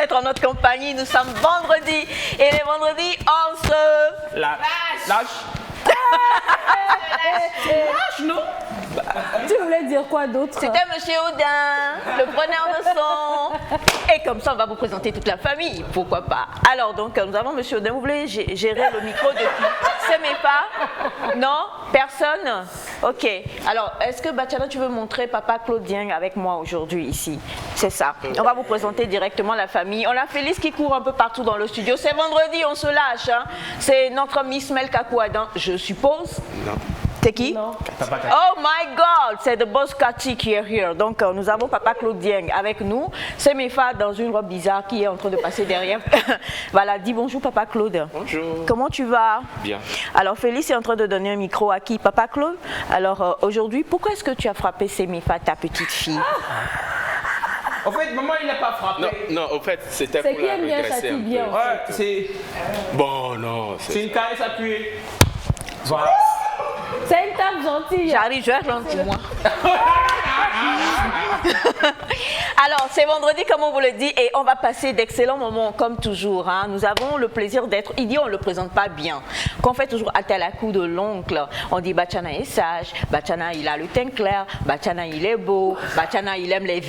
d'être en notre compagnie. Nous sommes vendredi et les vendredis, on se... Lâche. Lâche, non? Tu voulais dire quoi d'autre? C'était Monsieur Audin, le preneur de son. Et comme ça, on va vous présenter toute la famille, pourquoi pas. Alors donc, nous avons Monsieur Audin. Vous voulez gérer le micro de qui? C'est mes pas? Non? Personne? Ok. Alors, est-ce que Bachana, tu veux montrer Papa Claude Dieng avec moi aujourd'hui ici? C'est ça. On va vous présenter directement la famille. On a Félix qui court un peu partout dans le studio. C'est vendredi, on se lâche. Hein. C'est notre Miss Mel Kakouadan, je suppose. Non. C'est qui? Non. Oh my God, c'est the boss Cathy qui est here. Donc nous avons Papa Claude Dieng avec nous. C'est Mefa dans une robe bizarre qui est en train de passer derrière. Voilà, dis bonjour Papa Claude. Bonjour. Comment tu vas? Bien. Alors Félix est en train de donner un micro à qui? Papa Claude. Alors aujourd'hui, pourquoi est-ce que tu as frappé Mefa, ta petite fille? En fait, maman, il n'a pas frappé. Non, au fait, c'était C'est pour qui la aime bien regresser châtie un peu. bien. Ouais, c'est Bon, non, une caresse appuyée. Voilà. C'est une table gentille. J'arrive, je vais ralentir moi. Alors, c'est vendredi, comme on vous le dit, et on va passer d'excellents moments, comme toujours. Hein. Nous avons le plaisir d'être... Il dit, on ne le présente pas bien. Qu'on fait toujours à tel coup de l'oncle. On dit, Bachana est sage, Bachana, il a le teint clair, Bachana, il est beau, Bachana, il aime les...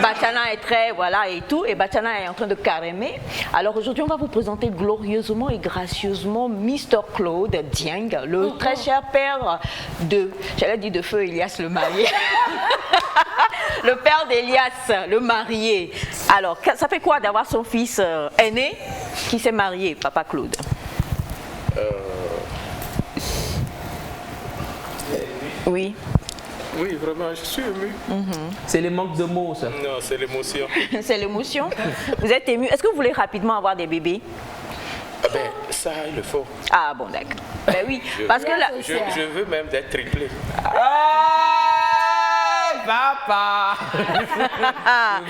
Bachana est très... Voilà, et tout. Et Bachana est en train de carémer. Alors, aujourd'hui, on va vous présenter glorieusement et gracieusement Mr. Claude Dieng, le très cher père de... J'allais dire de feu Elias le marié. Le père d'Elias, le marié. Alors, ça fait quoi d'avoir son fils aîné qui s'est marié, Papa Claude? Oui. Oui, vraiment, je suis ému. C'est le manque de mots, ça. Non, c'est l'émotion. C'est l'émotion. Vous êtes ému. Est-ce que vous voulez rapidement avoir des bébés? Ah ben, ça, il le faut. Ah bon, d'accord. Ben oui, parce que là... Je veux même d'être triplé. Papa. Je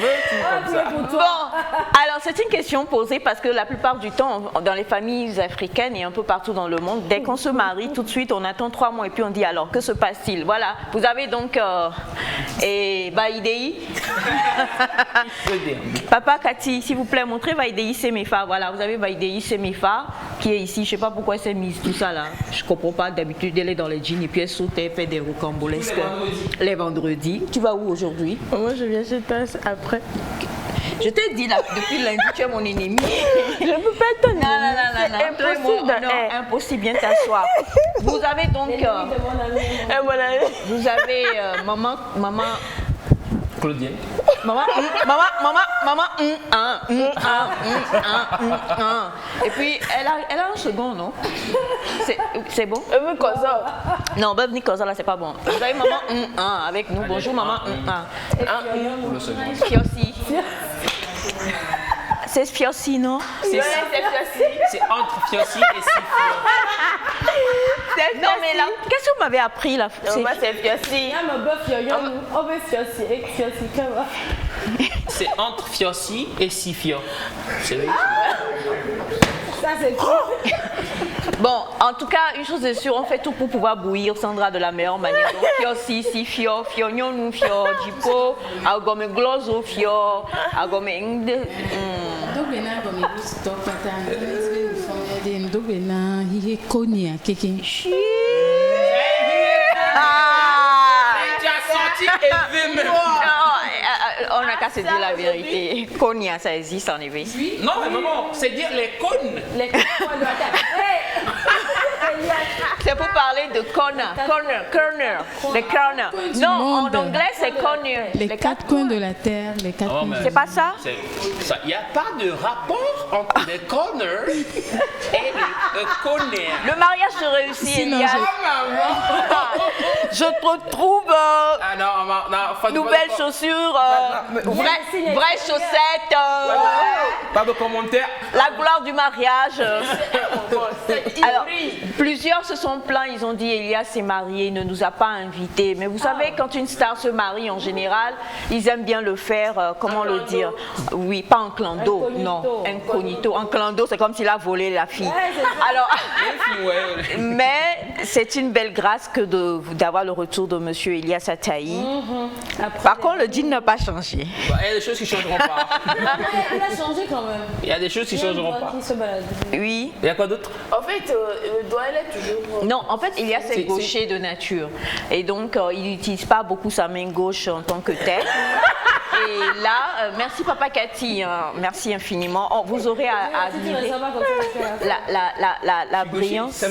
veux tout comme ça. Bon, alors c'est une question posée parce que la plupart du temps, dans les familles africaines et un peu partout dans le monde, dès qu'on se marie, tout de suite, on attend 3 mois et puis on dit alors, que se passe-t-il? Voilà, vous avez donc Baïdei. Papa Cathy, s'il vous plaît, montrez Baïdei Semefa. Voilà, vous avez Baïdei Semefa qui est ici. Je ne sais pas pourquoi elle s'est mise tout ça là. Je ne comprends pas. D'habitude, elle est dans les jeans et puis elle saute, elle fait des rocambolesques. Les vendredis. Tu vas où aujourd'hui? Moi, je viens chez toi après. Je te dis là, depuis lundi, tu es mon ennemi. Je ne peux pas être ton ennemi. Non. C'est impossible. Non, impossible, bien t'asseoir. Vous avez donc... vous avez maman... Claudien. Maman, Et puis, elle a un second, non? C'est bon? Elle veut quoi ça? Non, ben venir comme ça, là, c'est pas bon. Vous avez maman avec nous. Bonjour, maman. Fiossi. C'est Fiossi, non? C'est entre Fiossi et Sifio. Non, mais là, qu'est-ce que vous m'avez appris là? Moi, c'est Fiossi. On veut Fiossi. Et Fiossi, comment? C'est entre Fiossi et Sifio. C'est vrai. Ça, c'est tout. Bon, en tout cas, une chose est sûre, on fait tout pour pouvoir bouillir Sandra de la meilleure manière. Donc, Fiossi, Sifio, Fiognon, Fio, Jipo, Agome Glozo, Fio, Agome Inde. Dobena comme il stop attends est dobena il est connu quelqu'un On n'a qu'à se dire la vérité. Konya, ça existe en effet. Non, mais maman, c'est dire les cônes. C'est pour parler de corner. Les corner. Non, en anglais, c'est corner. les 4 coins de la terre les 4 coins. C'est pas ça? Il n'y a pas de rapport entre les corners et les corners. Le mariage se réussit, Sinon, Elias. Je te trouve Ah non, nouvelles chaussures, vraies chaussettes. Pas de commentaires. La gloire du mariage. Alors, plusieurs se sont plaints, ils ont dit Elias s'est marié, il ne nous a pas invités. Mais vous savez, quand une star se marie, en général, ils aiment bien le faire, comment le dire? Oui, pas en clan d'eau, non, incognito. En clan d'eau, c'est comme s'il a volé la fille. Alors, mais c'est une belle grâce que d'avoir le retour de monsieur Elias Ataï. Par contre, le jean n'a pas changé. Il y a des choses qui ne changeront pas. Il a changé quand même. Il y a des choses qui ne changeront pas. Qui se balade. Oui. Il y a quoi d'autre? En fait, le doigt, elle est toujours... Non, en fait, Elias est gaucher de nature. Et donc, il n'utilise pas beaucoup sa main gauche en tant que telle. Et là, merci Papa Cathy, hein, merci infiniment. Oh, vous aurez à admirer la brillance,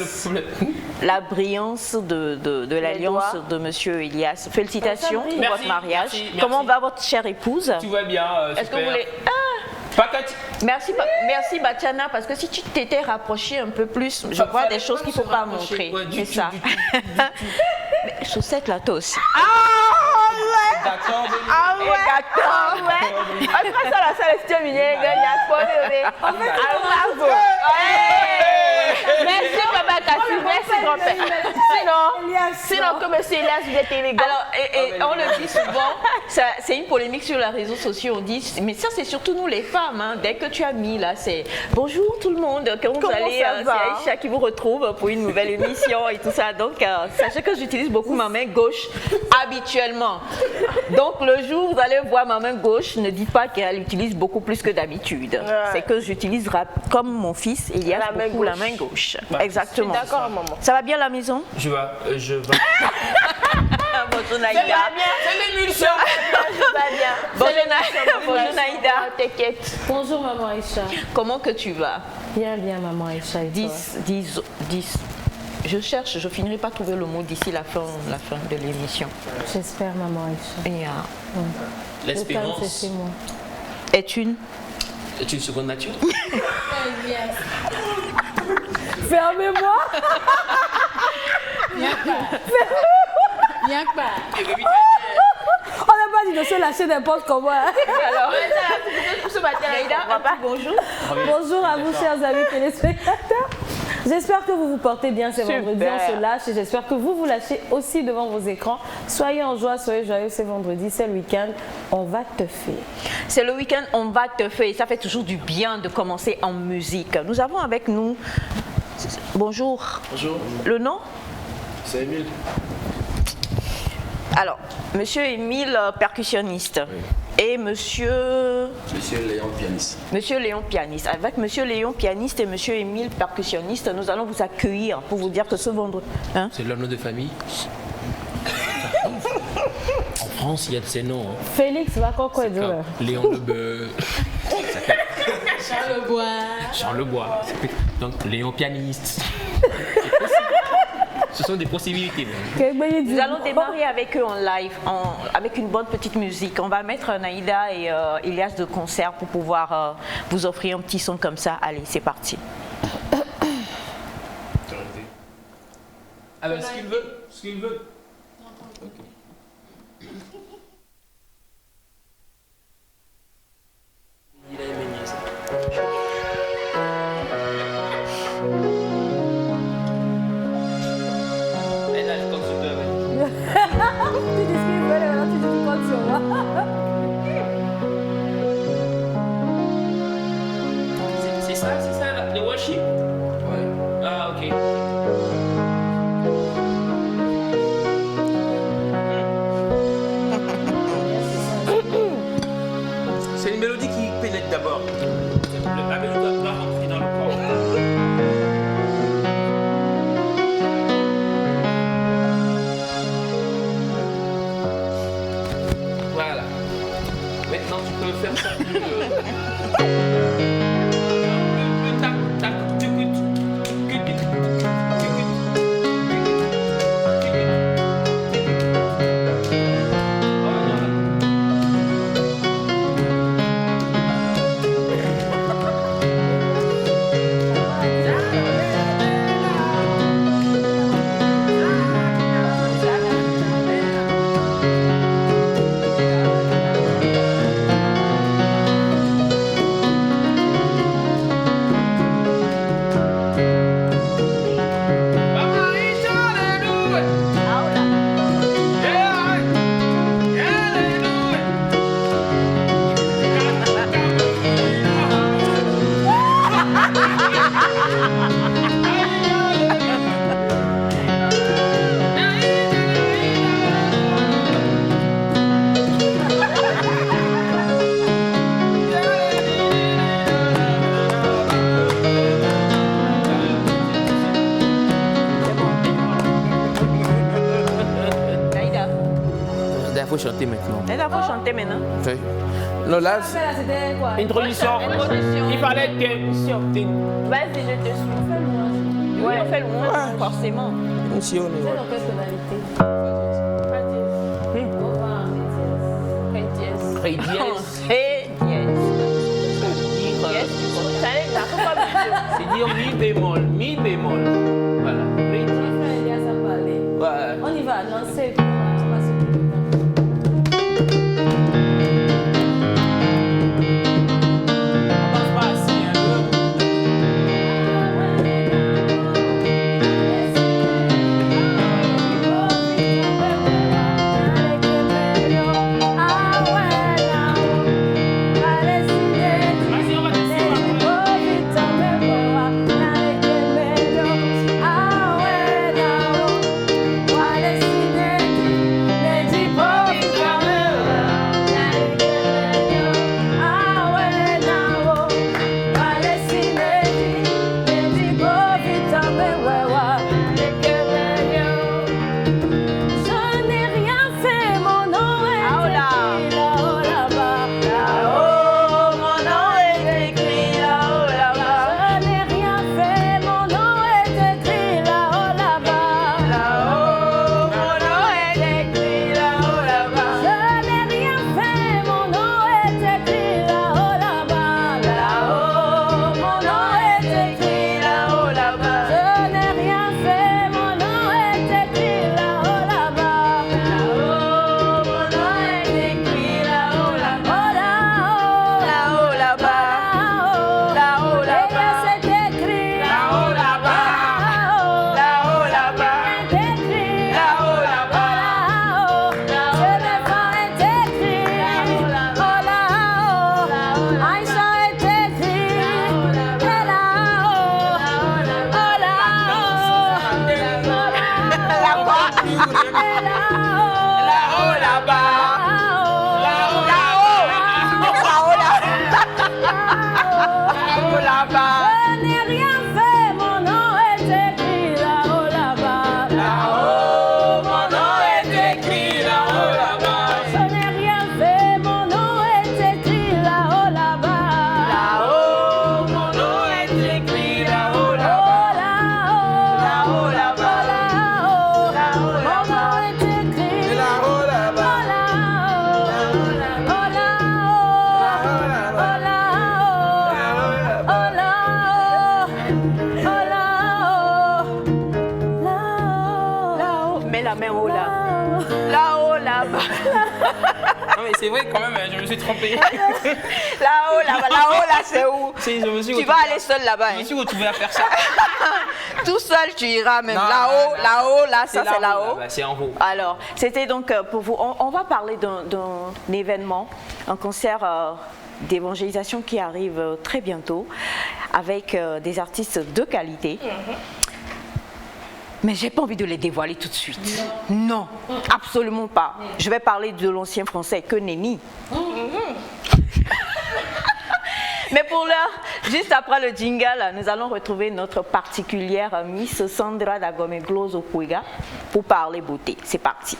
la brillance de l'alliance de monsieur Elias. Félicitations pour votre mariage. Merci. Comment va votre chère épouse? Tout va bien, Est-ce que vous voulez... Merci Batiana, parce que si tu t'étais rapproché un peu plus, je vois des choses qu'il ne faut pas montrer. Ouais, c'est ça. Mais chaussettes là, toi aussi. D'accord, Ah ouais, d'accord, ouais. Après ça, la salle est terminée, il y a quoi de En fait, merci Papa Kassi, merci grand-père. Sinon, comme monsieur Elias, vous êtes élégant. Alors, on le dit souvent, c'est une polémique sur les réseaux sociaux. On dit, mais ça, c'est surtout nous les femmes. Hein. Dès que tu as mis là, c'est bonjour tout le monde, comment vous allez? C'est Aïcha qui vous retrouve pour une nouvelle émission et tout ça. Donc, sachez que j'utilise beaucoup ma main gauche habituellement. Donc, le jour où vous allez voir ma main gauche, ne dites pas qu'elle utilise beaucoup plus que d'habitude. Ouais. C'est que j'utilise comme mon fils, Elias, beaucoup la main gauche. Bah, exactement. D'accord, maman. Ça va bien la maison? Je vais. Bonjour Naïda. C'est l'émulsion. Bonjour Naïda. T'inquiète. Bonjour maman Aïcha. Comment que tu vas? Bien, maman Aïcha. 10. Je cherche, je finirai pas trouver le mot d'ici la fin de l'émission. J'espère maman Aïcha. Yeah. L'espérance est une seconde nature. Fermez-moi. Viens pas. On n'a pas dit de se lâcher n'importe comment. Alors, ce matin, bonjour. Bonjour à vous, chers amis téléspectateurs. J'espère que vous vous portez bien, c'est vendredi, on se lâche et j'espère que vous vous lâchez aussi devant vos écrans. Soyez en joie, soyez joyeux, c'est vendredi, c'est le week-end, on va te faire. C'est le week-end, on va te faire et ça fait toujours du bien de commencer en musique. Nous avons avec nous, bonjour. Bonjour. Le nom? C'est Émile. Alors, monsieur Émile, percussionniste. Oui. Et monsieur Léon, pianiste. Monsieur Léon, pianiste. Avec monsieur Léon, pianiste et monsieur Émile, percussionniste, nous allons vous accueillir pour vous dire que ce vendredi... Hein? C'est leur nom de famille. En France, il y a de ces noms. Hein. Félix va quoi dire? Léon Lebeuf. Charles Lebois. Charles Lebois. Donc, Léon, pianiste. Ce sont des possibilités. Nous allons démarrer avec eux en live, avec une bonne petite musique. On va mettre Naïda et Elias de concert pour pouvoir vous offrir un petit son comme ça. Allez, c'est parti. Ah ben, ce qu'il veut. Il a aimé ça. Tu dis ce qu'il veut, maintenant tu dis qu'il compte sur moi. C'est ça le worship? Ouais. Ah, ok. C'est une mélodie qui pénètre d'abord. La mélodie doit rentrer dans le corps. Voilà. Maintenant, tu peux faire ça plus. chanter maintenant. Et là, faut chanter maintenant. Oui. Non, là, Après, là, c'était quoi? introduction. Introduction. Il fallait que... Vas-y, je te suis. Ouais, on fait le moins, forcément. C'est dans quelle tonalité? Au revoir, Ré dièse. Ré dièse. Ré dièse. Ça allait, là, faut pas me dire. C'est dire mi bémol, mi bémol. Voilà. Ré dièse. Elias a parlé. Ouais. On y va, danser. On va se On passe pas assis un peu. Vas-y, on va danser. Je n'ai rien fait, mon nom est écrit là-haut là-bas. Là-haut, mon nom est écrit là-haut là-bas. Je n'ai rien fait, mon nom est écrit là-haut là-bas. Là-haut, mon nom est écrit là-haut là-bas. Je n'ai rien fait, mon nom est écrit là-haut là-bas. Là-haut, mon nom est écrit là-haut là-bas. Je n'ai rien fait, mon nom est écrit là-haut là-bas. Là-haut, mon nom est écrit là-haut là-bas. Là-haut là-bas. Là-haut là-bas. C'est écrit Là-haut là-bas. Là-haut là-bas. Là-haut là-bas. Je n'ai pas été écrit. Oh là-haut. Aïcha est écrit. Et là-haut. Oh là-haut. Et là-haut. Là-haut là-bas. Là-haut là-bas. Je n'ai rien fait, mon nom est écrit là-haut là-bas. Là-haut, mon nom est écrit là-haut là-bas. Je n'ai rien fait, mon nom est écrit là-haut là-bas. Là-haut, mon nom est écrit là-haut là-bas. Là-haut là-bas. Là-haut là-bas. Mon nom est écrit Là-haut là-bas. Mets la main haut là. Là-haut là-bas. Non, mais c'est vrai quand même, je me suis trompé. Là-haut là-bas. Là-haut là, c'est où? Si, je me suis Tu vas aller seul là-bas. Je me Hein. suis retrouvé à faire ça. Tout seul, tu iras même. Non, Là-haut, non. là-haut, là, ça c'est là-haut. là-bas, c'est en haut. Alors, c'était donc pour vous. On va parler d'un événement, un concert d'évangélisation qui arrive très bientôt avec des artistes de qualité. Mais j'ai pas envie de les dévoiler tout de suite. Non, absolument pas. Je vais parler de l'ancien français que nenni. Mais pour l'heure, juste après le jingle, nous allons retrouver notre particulière Miss Sandra Dagome Gloso Puiga pour parler beauté. C'est parti.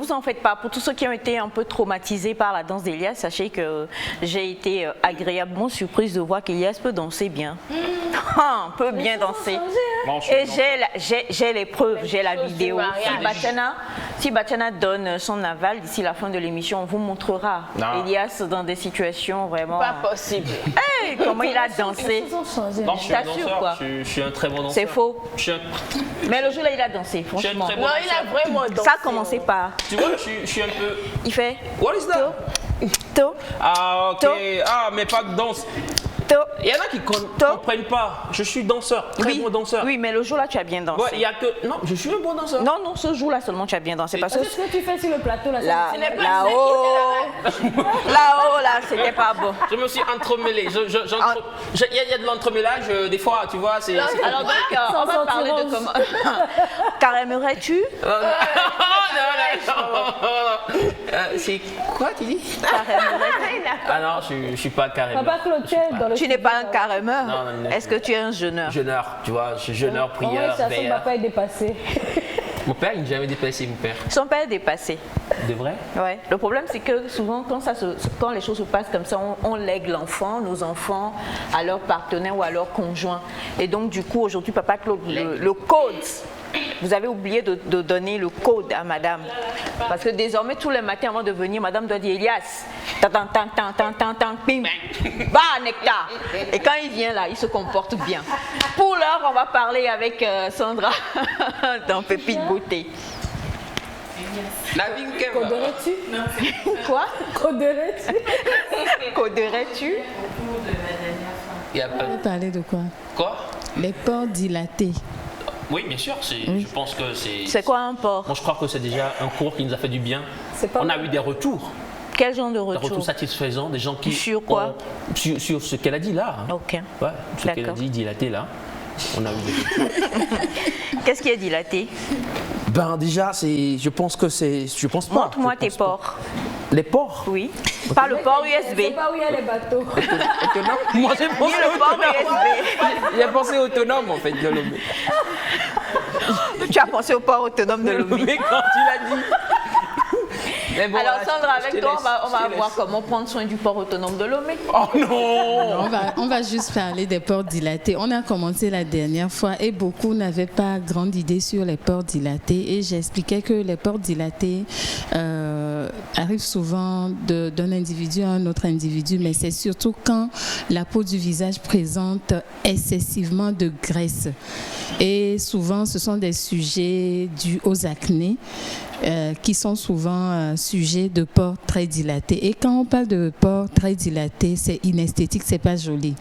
vous en faites pas. Pour tous ceux qui ont été un peu traumatisés par la danse d'Elias, sachez que j'ai été agréablement surprise de voir qu'Elias peut danser bien. Peut bien danser. Et j'ai les preuves, j'ai la vidéo. Si Batiana donne son aval d'ici la fin de l'émission, on vous montrera Elias dans des situations vraiment... Pas possible. Hey, comment il a dansé. Non, je suis un danseur. Quoi. Je suis un très bon danseur. C'est faux. Je suis un... Mais le jour là, il a dansé, franchement. Très bon Non, il a vraiment dansé. Ça a commencé par... Tu vois, je suis un peu... Il fait... What is that? To. Ah, ok. To. Ah, mais pas de danse. To. Il y en a qui comprennent pas. Je suis danseur, très bon danseur. Oui, mais le jour là, tu as bien dansé. Ouais, il y a que... Non, je suis un bon danseur. Non, non, ce jour là seulement, tu as bien dansé. Parce que Qu'est-ce que tu fais sur le plateau là? Là-haut, là, c'était pas bon. Je me suis entremêlé. Il y a de l'entremêlage, des fois, tu vois. C'est... Alors donc, on va parler de comment... Caraimerais-tu? C'est quoi, tu dis? Caraimerais-tu? Ah non, je suis pas carré. Papa Clotilde dans le... Tu n'es pas un carêmeur? Non. Est-ce que tu es un jeûneur? Jeûneur, tu vois, je suis jeûneur, On va prieur, chercher, veilleur. papa est dépassé. Mon père, il n'a jamais dépassé, mon père. Son père est dépassé. De vrai? Ouais. Le problème, c'est que souvent, quand les choses se passent comme ça, on lègue l'enfant, nos enfants, à leur partenaire ou à leur conjoint. Et donc, du coup, aujourd'hui, Papa Claude, le code, vous avez oublié de donner le code à madame. Parce que désormais, tous les matins avant de venir, madame doit dire Elias, pim, bah, nectar. Et quand il vient là, il se comporte bien. Pour l'heure, on va parler avec Sandra dans Pépite Beauté. Coderais-tu? Quoi? Coderais-tu? Coderais-tu? Il y a pas... On va parler de quoi? Quoi? Les pores dilatés. Oui, bien sûr, je pense que c'est... C'est quoi un porc? Moi, je crois que c'est déjà un cours qui nous a fait du bien. On a eu des retours. Quel genre de Des retour? retours satisfaisants, des gens qui... Sur quoi? Sur ce qu'elle a dit là. Hein. Ok. Ouais, ce qu'elle a dit, dilaté là. On a eu des retours. Qu'est-ce qui est dilaté? Ben déjà, je pense que c'est... Je pense pas. Montre-moi tes porcs. Les porcs? Oui. Pas le port USB. C'est pas où il y a les bateaux. Autonome? Moi, j'ai pensé le port autonome. J'ai pensé autonome en fait de Lomé. Tu as pensé au port autonome de Lomé. Mais quand tu l'as dit. Mais bon, alors là, Sandra, je avec te toi, laisse, on va je te voir laisse. comment prendre soin du port autonome de Lomé. Oh non! On va juste parler des pores dilatés. On a commencé la dernière fois et beaucoup n'avaient pas grande idée sur les pores dilatés. Et j'expliquais que les pores dilatés arrivent souvent d'un individu à un autre individu, mais c'est surtout quand la peau du visage présente excessivement de graisse. Et souvent, ce sont des sujets dus aux acnés. Qui sont souvent sujets de pores très dilatés. Et quand on parle de pores très dilatés, c'est inesthétique, c'est pas joli.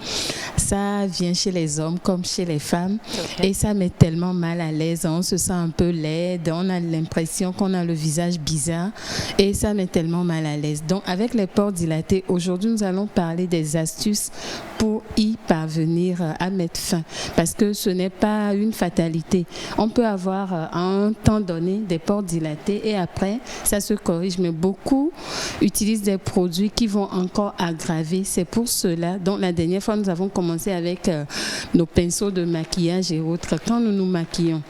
Ça vient chez les hommes comme chez les femmes. Okay. Et ça met tellement mal à l'aise. On se sent un peu laide, on a l'impression qu'on a le visage bizarre et ça met tellement mal à l'aise. Donc avec les pores dilatés, aujourd'hui nous allons parler des astuces pour y parvenir à mettre fin. Parce que ce n'est pas une fatalité. On peut avoir à un temps donné des pores dilatés et après, ça se corrige. Mais beaucoup utilisent des produits qui vont encore aggraver. C'est pour cela. Donc, la dernière fois, nous avons commencé avec nos pinceaux de maquillage et autres. Quand nous nous maquillons,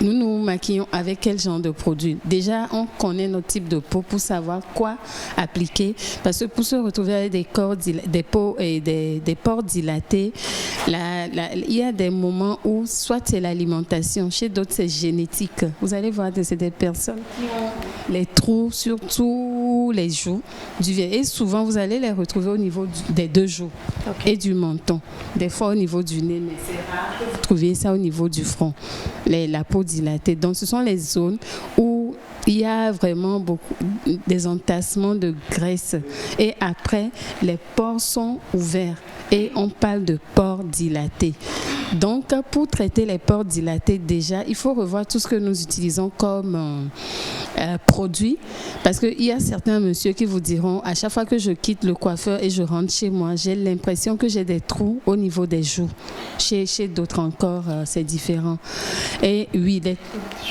nous nous maquillons avec quel genre de produit? Déjà, on connaît notre type de peau pour savoir quoi appliquer. Parce que pour se retrouver avec des peaux et des pores dilatés, il y a des moments où soit c'est l'alimentation, chez d'autres c'est génétique. Vous allez voir que c'est des personnes qui ont les trous sur tous les joues du visage. Et souvent, vous allez les retrouver au niveau des deux joues et du menton. Des fois au niveau du nez, mais c'est rare que vous trouviez ça au niveau du front. La peau dilatée. Donc, ce sont les zones où il y a vraiment beaucoup des entassements de graisse. Et après, les pores sont ouverts. Et on parle de pores dilatés. Donc, pour traiter les pores dilatés, déjà, il faut revoir tout ce que nous utilisons comme produit. Parce qu'il y a certains messieurs qui vous diront, à chaque fois que je quitte le coiffeur et je rentre chez moi, j'ai l'impression que j'ai des trous au niveau des joues. Chez d'autres encore, c'est différent. Et oui,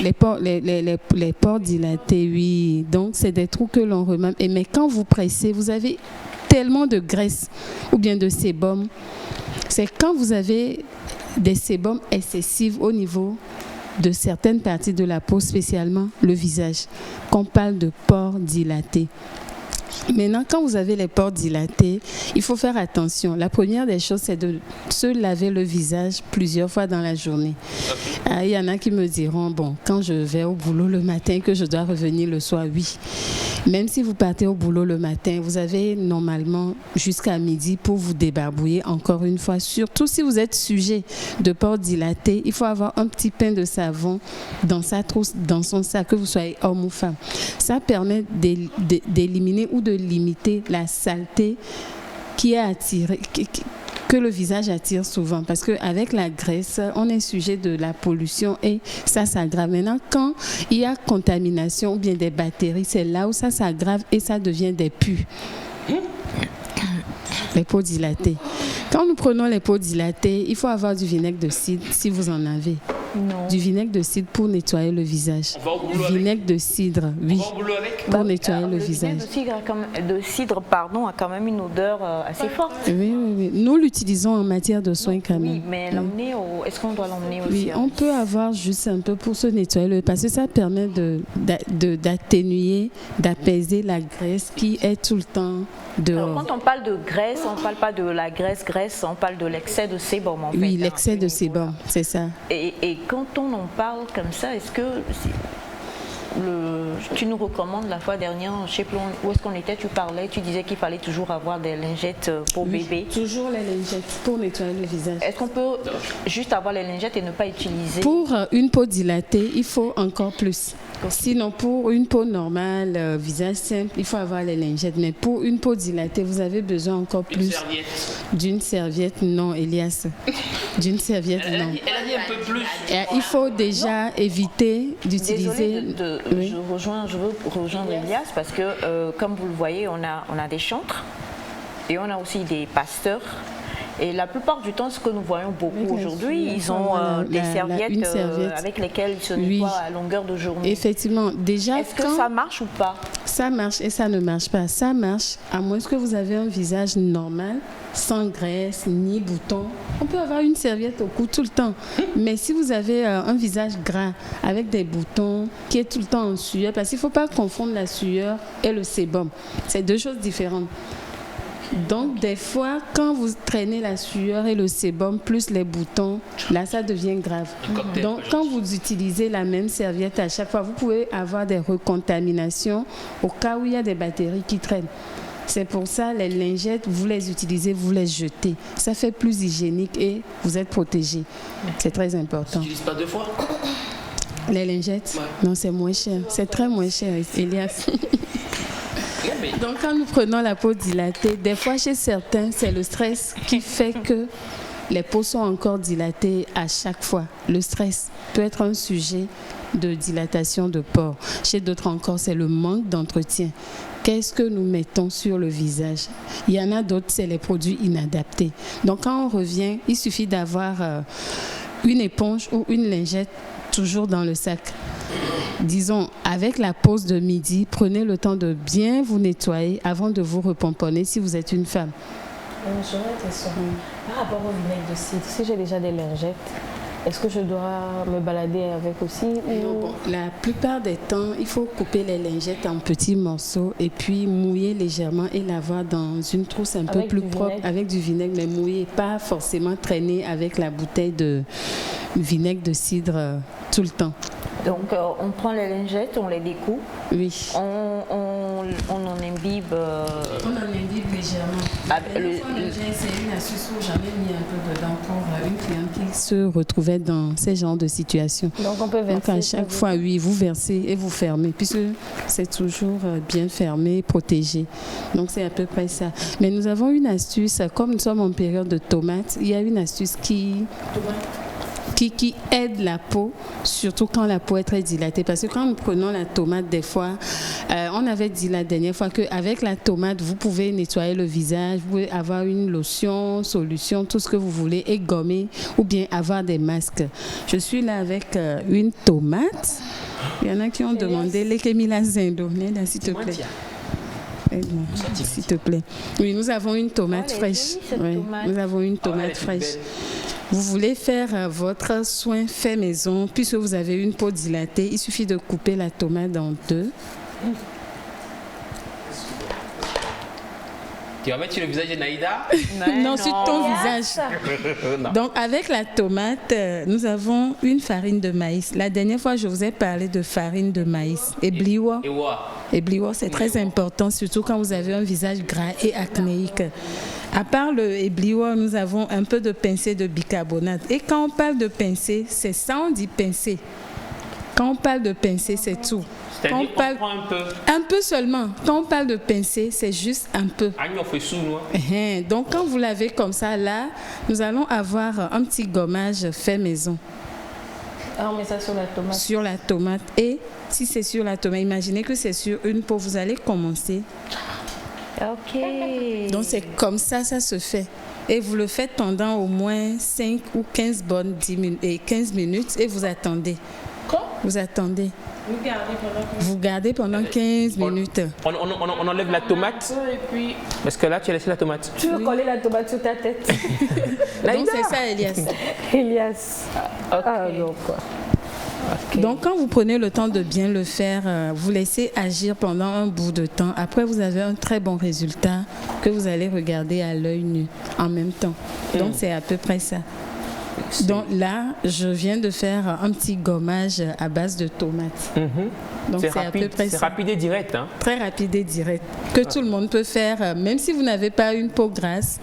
les pores dilatés, oui. Donc, c'est des trous que l'on remarque. Mais quand vous pressez, vous avez tellement de graisse ou bien de sébum. C'est quand vous avez des sébums excessifs au niveau de certaines parties de la peau, spécialement le visage, qu'on parle de pores dilatés. Maintenant, quand vous avez les pores dilatés, il faut faire attention. La première des choses, c'est de se laver le visage plusieurs fois dans la journée. Il y en a qui me diront, bon, quand je vais au boulot le matin, que je dois revenir le soir, oui. Même si vous partez au boulot le matin, vous avez normalement jusqu'à midi pour vous débarbouiller encore une fois. Surtout si vous êtes sujet de pores dilatés, il faut avoir un petit pain de savon dans sa trousse, dans son sac, que vous soyez homme ou femme. Ça permet d'éliminer ou de limiter la saleté qui est attirée, que le visage attire souvent, parce qu'avec la graisse, on est sujet de la pollution et ça s'aggrave. Maintenant, quand il y a contamination ou bien des bactéries, c'est là où ça s'aggrave et ça devient des pus. Les peaux dilatées. Quand nous prenons les peaux dilatées, il faut avoir du vinaigre de cidre si vous en avez. Non. Du vinaigre de cidre pour nettoyer le visage. On va au boulot Vinaigre de cidre, oui, On va au boulot avec. pour nettoyer le Le visage. vinaigre de cidre, a quand même une odeur assez forte. Oui. Nous l'utilisons en matière de soins quand même. Oui, mais l'emmener est-ce qu'on doit l'emmener aussi? Oui, on peut avoir juste un peu pour se nettoyer parce que ça permet d'atténuer, d'apaiser la graisse qui est tout le temps dehors. Alors, quand on parle de graisse, on ne parle pas de la graisse, on parle de l'excès de sébum en fait. Oui, l'excès de sébum, c'est ça. Et quand on en parle comme ça, est-ce que tu nous recommandes la fois dernière, je ne sais plus où est-ce qu'on était, tu disais qu'il fallait toujours avoir des lingettes pour bébé. Toujours les lingettes pour nettoyer le visage. Est-ce qu'on peut juste avoir les lingettes et ne pas utiliser? Pour une peau dilatée, il faut encore plus. Sinon, pour une peau normale, visage simple, il faut avoir les lingettes. Mais pour une peau dilatée, vous avez besoin encore Une plus serviette. d'une serviette. Non, Elias. D'une serviette, Elle a non. dit un peu plus. Et il faut déjà éviter d'utiliser... Désolée, Oui. je veux rejoindre Elias parce que, comme vous le voyez, on a des chantres et on a aussi des pasteurs. Et la plupart du temps, ce que nous voyons beaucoup aujourd'hui, ils ont des serviettes avec lesquelles ils se nettoient à longueur de journée. Effectivement, déjà, est-ce que ça marche ou pas? Ça marche et ça ne marche pas. Ça marche à moins que vous avez un visage normal, sans graisse ni boutons. On peut avoir une serviette au cou tout le temps. Mais si vous avez un visage gras avec des boutons qui est tout le temps en sueur, parce qu'il ne faut pas confondre la sueur et le sébum. C'est deux choses différentes. Donc, des fois, quand vous traînez la sueur et le sébum plus les boutons, là, ça devient grave. Donc, quand vous utilisez la même serviette à chaque fois, vous pouvez avoir des recontaminations au cas où il y a des bactéries qui traînent. C'est pour ça, les lingettes, vous les utilisez, vous les jetez. Ça fait plus hygiénique et vous êtes protégé. C'est très important. Tu n'utilises pas deux fois? Les lingettes? Non, c'est moins cher. C'est très moins cher, Elias. Donc, quand nous prenons la peau dilatée, des fois, chez certains, c'est le stress qui fait que les peaux sont encore dilatées à chaque fois. Le stress peut être un sujet de dilatation de pores. Chez d'autres encore, c'est le manque d'entretien. Qu'est-ce que nous mettons sur le visage? Il y en a d'autres, c'est les produits inadaptés. Donc, quand on revient, il suffit d'avoir une éponge ou une lingette toujours dans le sac. Disons, avec la pause de midi, prenez le temps de bien vous nettoyer avant de vous repomponner si vous êtes une femme. J'aurais une question. Par rapport au vinaigre de cidre, si j'ai déjà des lingettes, est-ce que je dois me balader avec aussi La plupart des temps, il faut couper les lingettes en petits morceaux et puis mouiller légèrement et l'avoir dans une trousse un peu plus propre avec du vinaigre, mais mouiller, pas forcément traîner avec la bouteille de vinaigre de cidre tout le temps. Donc, on prend les lingettes, on les découpe. Oui. On en imbibe. On en imbibe légèrement. C'est une astuce où j'avais mis un peu dedans pour une cliente qui se retrouvait dans ces genres de situations. Donc, on peut verser. Donc, à chaque fois, oui, vous versez et vous fermez, puisque c'est toujours bien fermé, protégé. Donc, c'est à peu près ça. Mais nous avons une astuce, comme nous sommes en période de tomates, il y a une astuce qui aide la peau, surtout quand la peau est très dilatée. Parce que quand nous prenons la tomate, des fois, on avait dit la dernière fois qu'avec la tomate, vous pouvez nettoyer le visage, vous pouvez avoir une lotion, solution, tout ce que vous voulez, et gommer, ou bien avoir des masques. Je suis là avec une tomate. Il y en a qui ont demandé les Kemila Zindo, s'il te plaît. aide-moi, s'il te plaît. Oui, nous avons une tomate elle est fraîche. jolie, cette Oui, tomate. nous avons une elle tomate est fraîche. belle. Vous voulez faire votre soin fait maison, puisque vous avez une peau dilatée, il suffit de couper la tomate en deux. Tu vas mettre sur le visage de Naïda? Non, sur ton visage. Donc, avec la tomate, nous avons une farine de maïs. La dernière fois, je vous ai parlé de farine de maïs. Et bliwa. Et wa. Et bliwa, c'est très important, surtout quand vous avez un visage gras et acnéique. À part le ébliwa, nous avons un peu de pincée de bicarbonate. Et quand on parle de pincée, c'est ça, on dit pincée. Quand on parle de pincée, c'est tout. Quand C'est-à-dire on parle qu'on prend un peu. un peu seulement. Quand on parle de pincée, c'est juste un peu. Agnon fait sous nous. Donc, quand vous l'avez comme ça, là, nous allons avoir un petit gommage fait maison Ah, on met ça sur la tomate. sur la tomate. Et si c'est sur la tomate, imaginez que c'est sur une peau, vous allez commencer. Ok. Donc, c'est comme ça, ça se fait. Et vous le faites pendant au moins 5 ou 15 bonnes 15 minutes et vous attendez. Vous attendez. Vous gardez pendant 15 minutes. On enlève la tomate. Parce que là, tu as laissé la tomate. Tu veux coller la tomate sur ta tête? Donc, c'est ça, Elias. Elias. Ah, non, quoi. Donc, quand vous prenez le temps de bien le faire, vous laissez agir pendant un bout de temps. Après, vous avez un très bon résultat que vous allez regarder à l'œil nu en même temps. Donc, c'est à peu près ça. Donc là, je viens de faire un petit gommage à base de tomates. Donc c'est à peu près C'est ça. rapide et direct. Hein. Très rapide et direct. Que tout le monde peut faire, même si vous n'avez pas une peau grasse,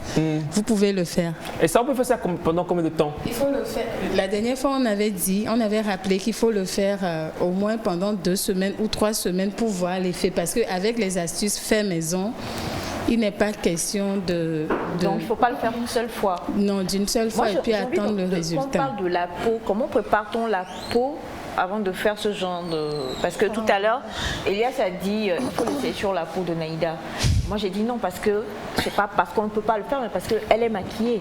vous pouvez le faire. Et ça, on peut faire ça pendant combien de temps? Il faut le faire. La dernière fois, on avait rappelé qu'il faut le faire au moins pendant 2 semaines ou 3 semaines pour voir l'effet. Parce qu'avec les astuces fait maison, il n'est pas question de Donc, il ne faut pas le faire une seule fois. non, d'une seule fois Moi, et puis j'ai envie attendre le Quand on résultat. parle de la peau, comment prépare-t-on la peau avant de faire ce genre de... Parce que tout à l'heure, Elias a dit il faut laisser sur la peau de Naïda. Moi, j'ai dit non parce que c'est pas parce qu'on ne peut pas le faire, mais parce qu'elle est maquillée.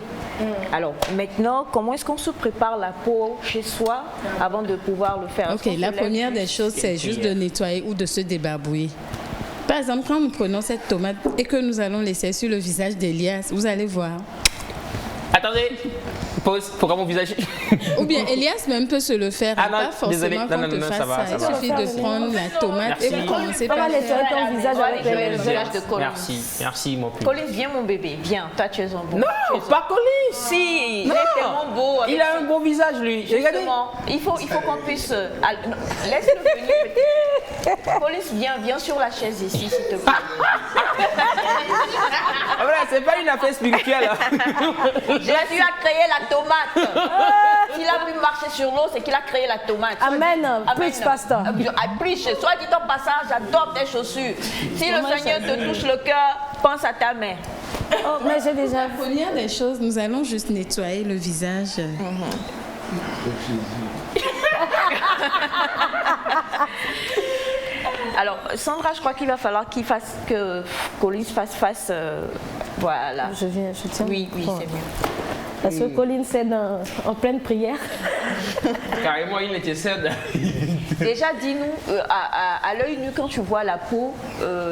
Alors, maintenant, comment est-ce qu'on se prépare la peau chez soi avant de pouvoir le faire? Ok, la première des choses, c'est juste de nettoyer ou de se débarbouiller. Par exemple, quand nous prenons cette tomate et que nous allons laisser sur le visage d'Elias, vous allez voir. Attendez, pause, faut que mon visage. Ou bien Elias même peut se le faire, Ah non, pas forcément désolé. qu'on Non, te non, fasse ça va, ça. ça Il va. suffit de prendre la tomate Merci. et vous commencez On par va nettoyer faire. ton visage avec le les visage de Collins. Merci mon pull. Collins, viens mon bébé, viens. Toi, tu es un bon. Non, pas Collins. Si, il Non. est tellement beau. avec Il a un beau visage, lui. Regardez. Justement, il faut qu'on puisse... non, laisse-le venir. Collins, viens sur la chaise ici, s'il te plaît. Ah, voilà, c'est pas une affaire spirituelle. Jésus a créé la tomate. S'il a pu marcher sur l'eau, c'est qu'il a créé la tomate. Amen. Preach, pastor. I preach. Soit dit en passage, j'adore tes chaussures. Si le Seigneur te touche le cœur, pense à ta mère. Oh, mais j'ai déjà La première des choses, nous allons juste nettoyer le visage. Alors, Sandra, je crois qu'il va falloir que Collins fasse face. Voilà. Je tiens. Oui, Bon. c'est mieux. Parce que Collins est en pleine prière. Carrément, il intercède. Déjà, dis-nous, à l'œil nu, quand tu vois la peau,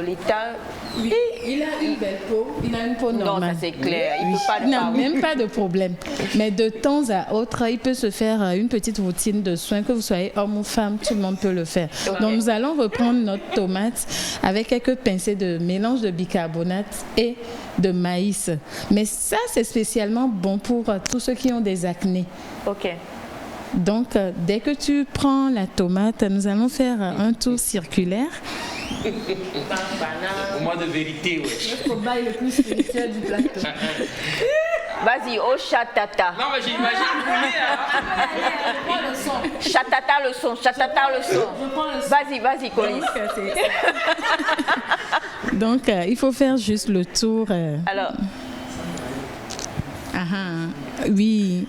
l'état. Oui, il a une belle peau, il a une peau Non, normale. ça c'est clair. Il ne peut pas le Il n'a parler. même pas de problème. Mais de temps à autre, il peut se faire une petite routine de soins, que vous soyez homme ou femme, tout le monde peut le faire. Ok. Donc nous allons reprendre notre tomate avec quelques pincées de mélange de bicarbonate et de maïs. Mais ça, c'est spécialement bon pour tous ceux qui ont des acnés. Ok. Donc, dès que tu prends la tomate, nous allons faire un tour circulaire. Au moins de vérité, ouais. Le cobaye le plus spirituel du plateau. Vas-y, oh chatata. Non, mais j'imagine Chatata le son, chatata le son. Vas-y, Collins. Donc, il faut faire juste le tour. Alors, Oui.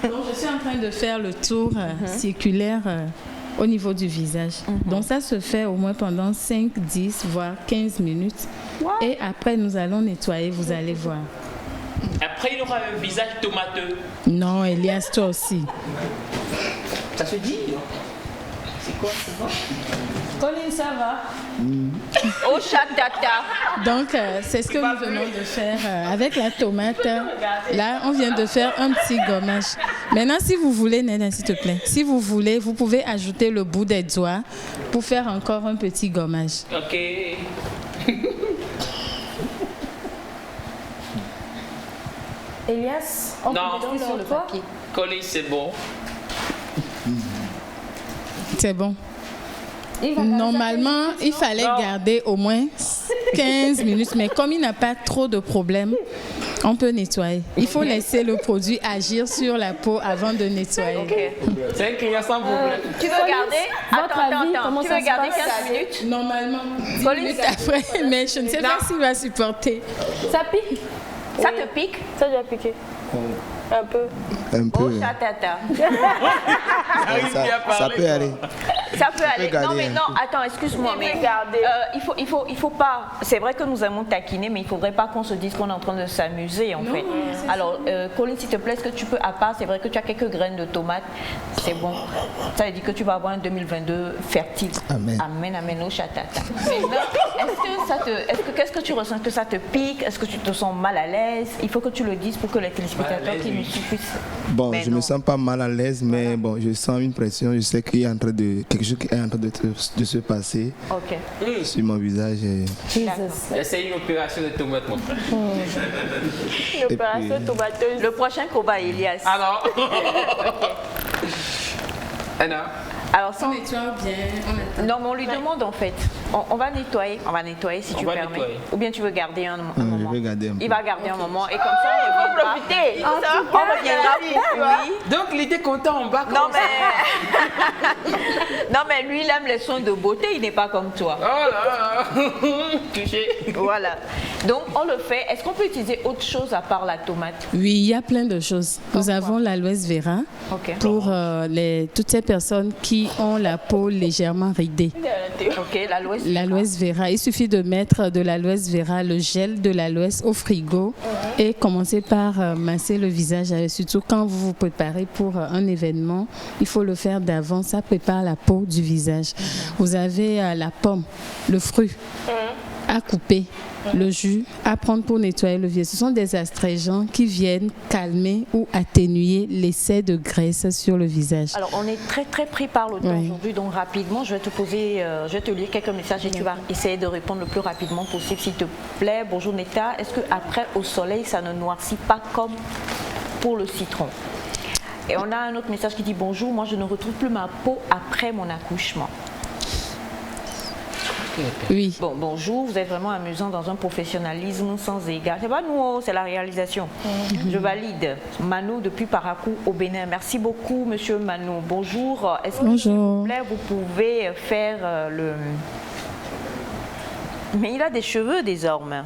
Donc, je suis en train de faire le tour circulaire au niveau du visage. Donc, ça se fait au moins pendant 5, 10, voire 15 minutes. Et après, nous allons nettoyer, vous allez voir. Après, il aura un visage tomateux. Non, Elias, toi aussi. Ça se dit, non? Colline, ça va? Oh, chatata. Donc, c'est ce que nous venons de faire avec la tomate. Là, on vient de faire un petit gommage. Maintenant, si vous voulez, Nena, s'il te plaît, si vous voulez, vous pouvez ajouter le bout des doigts pour faire encore un petit gommage. Ok. Elias, on Non. peut donner sur le papier. Coller, c'est bon. C'est bon. Il va garder Normalement, ça 15 il minutes, fallait garder au moins 15 minutes, mais comme il n'a pas trop de problèmes, on peut nettoyer. Il faut laisser le produit agir sur la peau avant de nettoyer. Ok. C'est un client sans problème. Tu veux garder? votre avis, comment Tu ça veux se garder passe? 15 minutes? Normalement, 10 Colline, minutes après, mais je ne sais pas s'il va supporter. Ça pique? Ça te pique? Ça doit piquer. Un peu. Un Oh, peu. chatata. Ça peut aller. Ça peut aller. garder Non, mais un non, attends, excuse-moi. Mais il faut pas. C'est vrai que nous aimons taquiner, mais il faudrait pas qu'on se dise qu'on est en train de s'amuser, en fait. Alors, Colline, s'il te plaît, est-ce que tu peux, à part, c'est vrai que tu as quelques graines de tomates, c'est bon. Ça veut dire que tu vas avoir un 2022 fertile. Amen. Amen, amen, au chatata. Qu'est-ce que tu ressens? Est-ce que ça te pique? Est-ce que tu te sens mal à l'aise? Il faut que tu le dises pour que les téléspectateurs qui nous suivent puissent. Bon, Mais je non. me sens pas mal à l'aise, mais bon, je sens une pression. Je sais qu'il y a quelque chose qui est en train de se passer Ok. sur mon visage. Jesus. J'essaie une opération de tomate, mon frère. Et puis, Le prochain combat, Elias. Alors. Anna. Alors, sans... On nettoie bien, on attend. Non, mais on lui demande en fait. On va nettoyer si tu va permets. nettoyer. Ou bien tu veux garder un je moment. vais garder un peu. Il va garder un moment et comme ça on reviendra. Profiter. On reviendra. Oui. Donc, il était content en bas. Non mais non mais lui il aime les soins de beauté, il n'est pas comme toi. Oh là là. Touché. Voilà. Donc on le fait. Est-ce qu'on peut utiliser autre chose à part la tomate? Oui, il y a plein de choses. Nous avons l'aloès vera Ok. pour toutes ces personnes qui ont la peau légèrement ridée. Ok. L'aloès. L'aloès vera, il suffit de mettre de l'aloès vera, le gel de l'aloès au frigo et commencer par masser le visage. Surtout quand vous vous préparez pour un événement, il faut le faire d'avance. Ça prépare la peau du visage. Vous avez la pomme, le fruit à couper, le jus à prendre pour nettoyer le visage. Ce sont des astringents qui viennent calmer ou atténuer l'excès de graisse sur le visage. Alors, on est très très pris par le temps Oui. aujourd'hui, donc rapidement, je vais te lire quelques messages et tu vas essayer de répondre le plus rapidement possible, s'il te plaît. Bonjour Neta, est-ce que après au soleil, ça ne noircit pas comme pour le citron? Et on a un autre message qui dit bonjour, moi je ne retrouve plus ma peau après mon accouchement. Oui. Bon, bonjour, vous êtes vraiment amusant dans un professionnalisme sans égard. C'est pas nous, c'est la réalisation. Je valide. Mano depuis Parakou au Bénin. Merci beaucoup, monsieur Mano. Bonjour. Est-ce que, s'il vous plaît, vous pouvez faire le... Mais il a des cheveux désormais.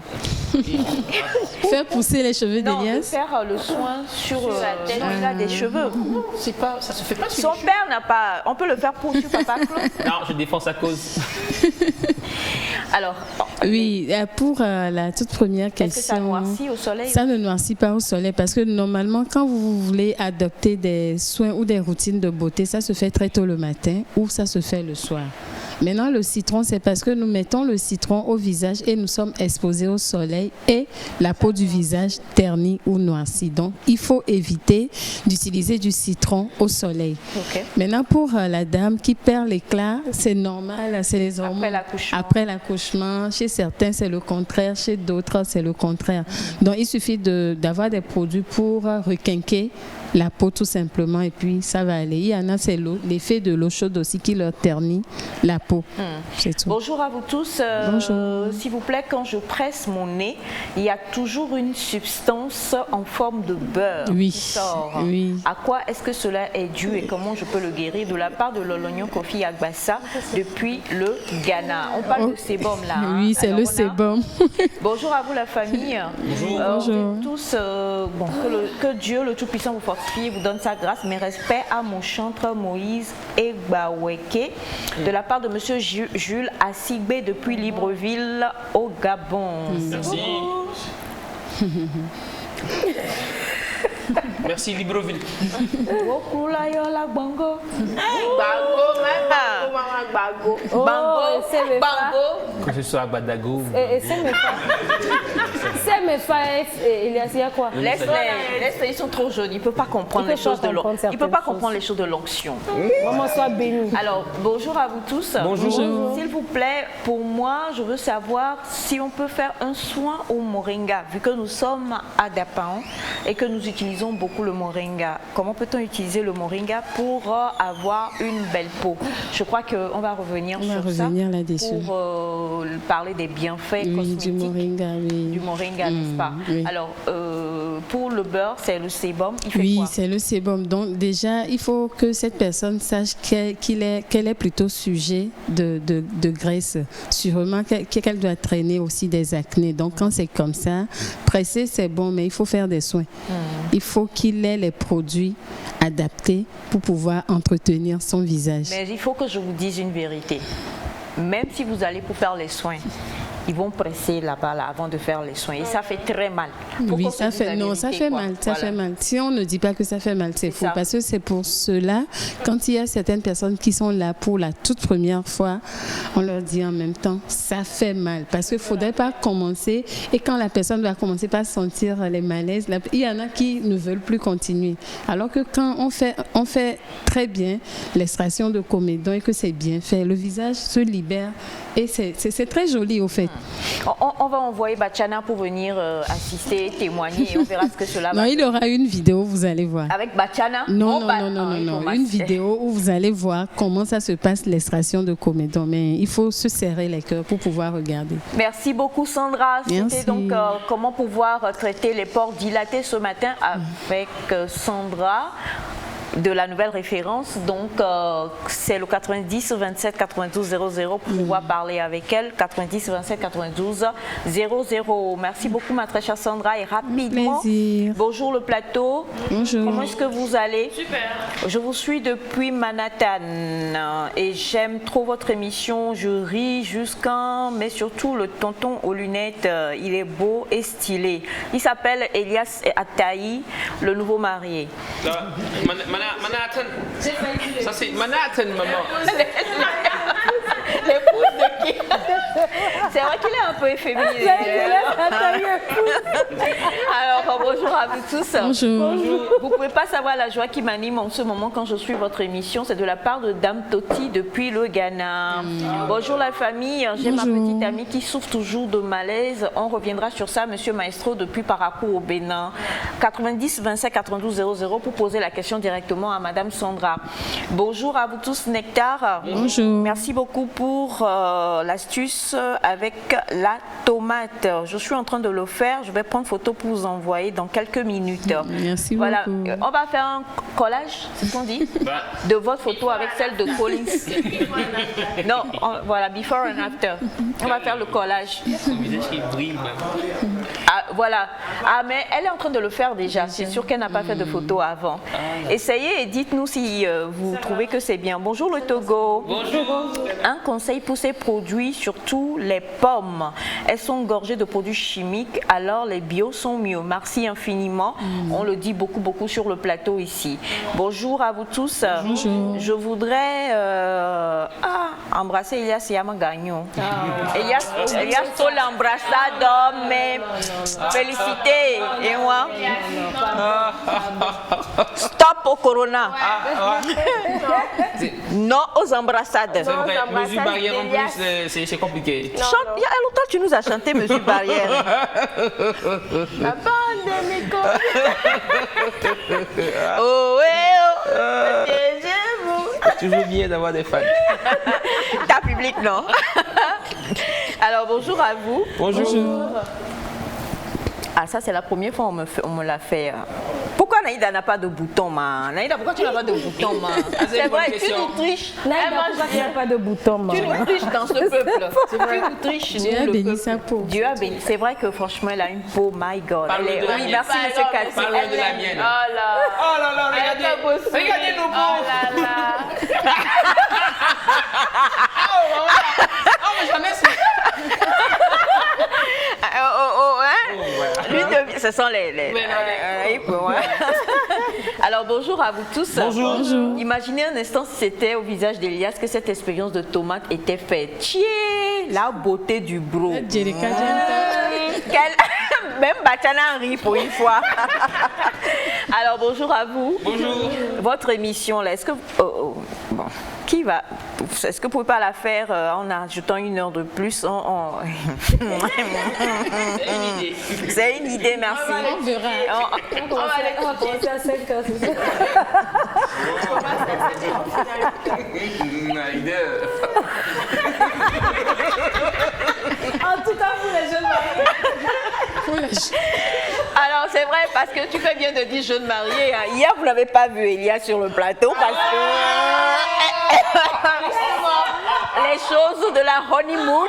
Faire pousser les cheveux Non, de d'Elias. faire le soin sur la tête. Non, il a des cheveux. C'est pas, ça se fait pas sur Son les cheveux. père n'a pas... On peut le faire pour sur Papa Claude. Non, je défends sa cause. Alors, Oui, pour la toute première est-ce que question. ça noircit au soleil? Ça ne noircit pas au soleil parce que normalement, quand vous voulez adopter des soins ou des routines de beauté, ça se fait très tôt le matin ou ça se fait le soir. Maintenant, le citron, c'est parce que nous mettons le citron au visage et nous sommes exposés au soleil et la peau du visage ternit ou noircit. Donc, il faut éviter d'utiliser du citron au soleil. Ok. Maintenant, pour la dame qui perd l'éclat, c'est normal, c'est les hormones. Après l'accouchement. Après l'accouchement, chez certains, c'est le contraire, chez d'autres, c'est le contraire. Donc, il suffit d'avoir des produits pour requinquer la peau tout simplement et puis ça va aller. Il y en a, c'est l'effet de l'eau chaude aussi qui leur ternit la peau. C'est tout. Bonjour à vous tous. Bonjour. S'il vous plaît, quand je presse mon nez, il y a toujours une substance en forme de beurre Oui, qui sort. oui. À quoi est-ce que cela est dû et comment je peux le guérir? De la part de l'Olognon Kofi Agbassa depuis le Ghana. On parle de sébum là. hein. Oui, c'est Alors, le on a- sébum. Bonjour à vous la famille. Bonjour. Bonjour. Tous, bon, que Dieu le Tout-Puissant vous fortifie, vous donne sa grâce. Mes respects à mon chantre Moïse Egbaweke de la part de Monsieur Jules Assigbe depuis Libreville au Gabon. Merci. Merci Libreville. Okula yo la bongo. Bango, Bago. Oh, Bango. c'est mes Bango. Que ce soit à Badago. Et c'est mes frères. Elias, il y a quoi? Laisse-les, ils sont trop jeunes. Ils ne peuvent pas comprendre les choses de l'onction. Ils peuvent pas comprendre les choses de l'onction. Maman soit bénie. Alors, bonjour à vous tous. Bonjour. S'il vous plaît, pour moi, je veux savoir si on peut faire un soin au moringa, vu que nous sommes à Dapan et que nous utilisons beaucoup le moringa. Comment peut-on utiliser le moringa pour avoir une belle peau? Je crois qu'on va revenir sur ça là-dessus. pour parler des bienfaits cosmétiques du moringa, du moringa, n'est-ce pas? Oui. Alors, pour le beurre, c'est le sébum. Il fait Oui, quoi? c'est le sébum. Donc déjà, il faut que cette personne sache qu'elle est plutôt sujet de graisse. Sûrement qu'elle doit traîner aussi des acnés. Donc quand c'est comme ça, presser c'est bon, mais il faut faire des soins. Il faut qu'il ait les produits adaptés pour pouvoir entretenir son visage. Mais il faut que je vous dise une vérité. Même si vous allez pour faire les soins, ils vont presser là-bas là, avant de faire les soins et ça fait très mal. Oui, ça fait mal, ça fait mal. Si on ne dit pas que ça fait mal, c'est faux. Parce que c'est pour cela, quand il y a certaines personnes qui sont là pour la toute première fois, on leur dit en même temps, ça fait mal. Parce qu'il ne faudrait pas commencer et quand la personne va commencer par sentir les malaises, il y en a qui ne veulent plus continuer. Alors que quand on fait très bien l'extraction de comédon et que c'est bien fait, le visage se libère et c'est très joli au fait. On va envoyer Bachana pour venir assister, témoigner et on verra ce que cela va Non, il y aura une vidéo, vous allez voir. Avec Bachana? Non. Une vidéo où vous allez voir comment ça se passe l'extraction de comédon. Mais il faut se serrer les cœurs pour pouvoir regarder. Merci beaucoup Sandra. Merci. C'était donc comment pouvoir traiter les pores dilatés ce matin avec Sandra de la nouvelle référence. Donc c'est le 90 27 92 00 pour pouvoir parler avec elle. 90 27 92 00. Merci beaucoup ma très chère Sandra et rapidement. Plaisir. Bonjour le plateau. Bonjour. Comment est-ce que vous allez? Super. Je vous suis depuis Manhattan et j'aime trop votre émission. Je ris mais surtout le tonton aux lunettes, il est beau et stylé. Il s'appelle Elias Ataï, le nouveau marié. Manhattan. Ça c'est Manhattan, maman. L'épouse de qui? C'est vrai qu'il est un peu efféminé. Alors bonjour à vous tous. Bonjour. Vous ne pouvez pas savoir la joie qui m'anime en ce moment quand je suis votre émission. C'est de la part de Dame Toti depuis le Ghana. Bonjour la famille. J'ai ma petite amie qui souffre toujours de malaise. On reviendra sur ça, Monsieur Maestro, depuis Parakou au Bénin. 90 25 92 00 pour poser la question directement à Madame Sandra. Bonjour à vous tous, Nectar. Bonjour. Merci beaucoup pour l'astuce avec la tomate. Je suis en train de le faire. Je vais prendre photo pour vous envoyer dans quelques minutes. Merci voilà. beaucoup. On va faire un collage, c'est ce qu'on dit, de votre photo avec celle de Collins. Non, voilà, before and after. On va faire le collage. Son visage qui brille même. Ah, voilà. Ah, mais elle est en train de le faire déjà. C'est sûr qu'elle n'a pas fait de photo avant. Essayez et dites-nous si vous trouvez que c'est bien. Bonjour le Togo. Bonjour. Un conseil pour ces produits, surtout les pommes. Elles sont gorgées de produits chimiques, alors les bio sont mieux. Merci infiniment. On le dit beaucoup sur le plateau ici. Bonjour à vous tous. Bonjour. Je voudrais embrasser Elias Yamagagnon. Elias faut l'embrassade, mais féliciter. Et moi? Stop au corona. Non aux embrassades. C'est vrai, mesure barrière en plus, c'est compliqué. Chante, il y a longtemps que tu nous as chanté Mesure Barrière. La bande de mes oh, Toujours bien d'avoir des fans. Ta public, non? Alors, bonjour à vous. Bonjour. Ah, ça, c'est la première fois on me l'a fait. Pourquoi Naïda n'a pas de bouton, man? Naïda, pourquoi tu n'as pas de bouton, man? C'est vrai, tu nous triches. Naïda, pourquoi tu n'as pas de bouton, man? Tu nous triches dans ce peuple. Tu nous triches. Dieu a béni sa peau. Dieu a béni. C'est vrai que franchement, elle a une peau, my God. Parle de la oui, mienne. merci, monsieur Cathy. Parle de la mienne. Oh là, Regardez nos beaux. Lui, ce sont les Alors, bonjour à vous tous. Bonjour. Imaginez un instant si c'était au visage d'Elias que cette expérience de tomate était faite. Tiens, la beauté du bro. Même Bachana rit pour une fois. Alors, bonjour à vous. Bonjour. Votre émission, là, est-ce que... bon, qui va... Est-ce que vous pouvez pas la faire en ajoutant 1 heure de plus C'est une idée. C'est une idée, merci. On verra. On va commencer à 5 heures, c'est ça? En tout cas, pour les jeunes mariés. Alors, c'est vrai, parce que tu fais bien de dire jeune mariée. Hein. Hier, vous n'avez pas vu Elia sur le plateau parce que... les choses de la honeymoon.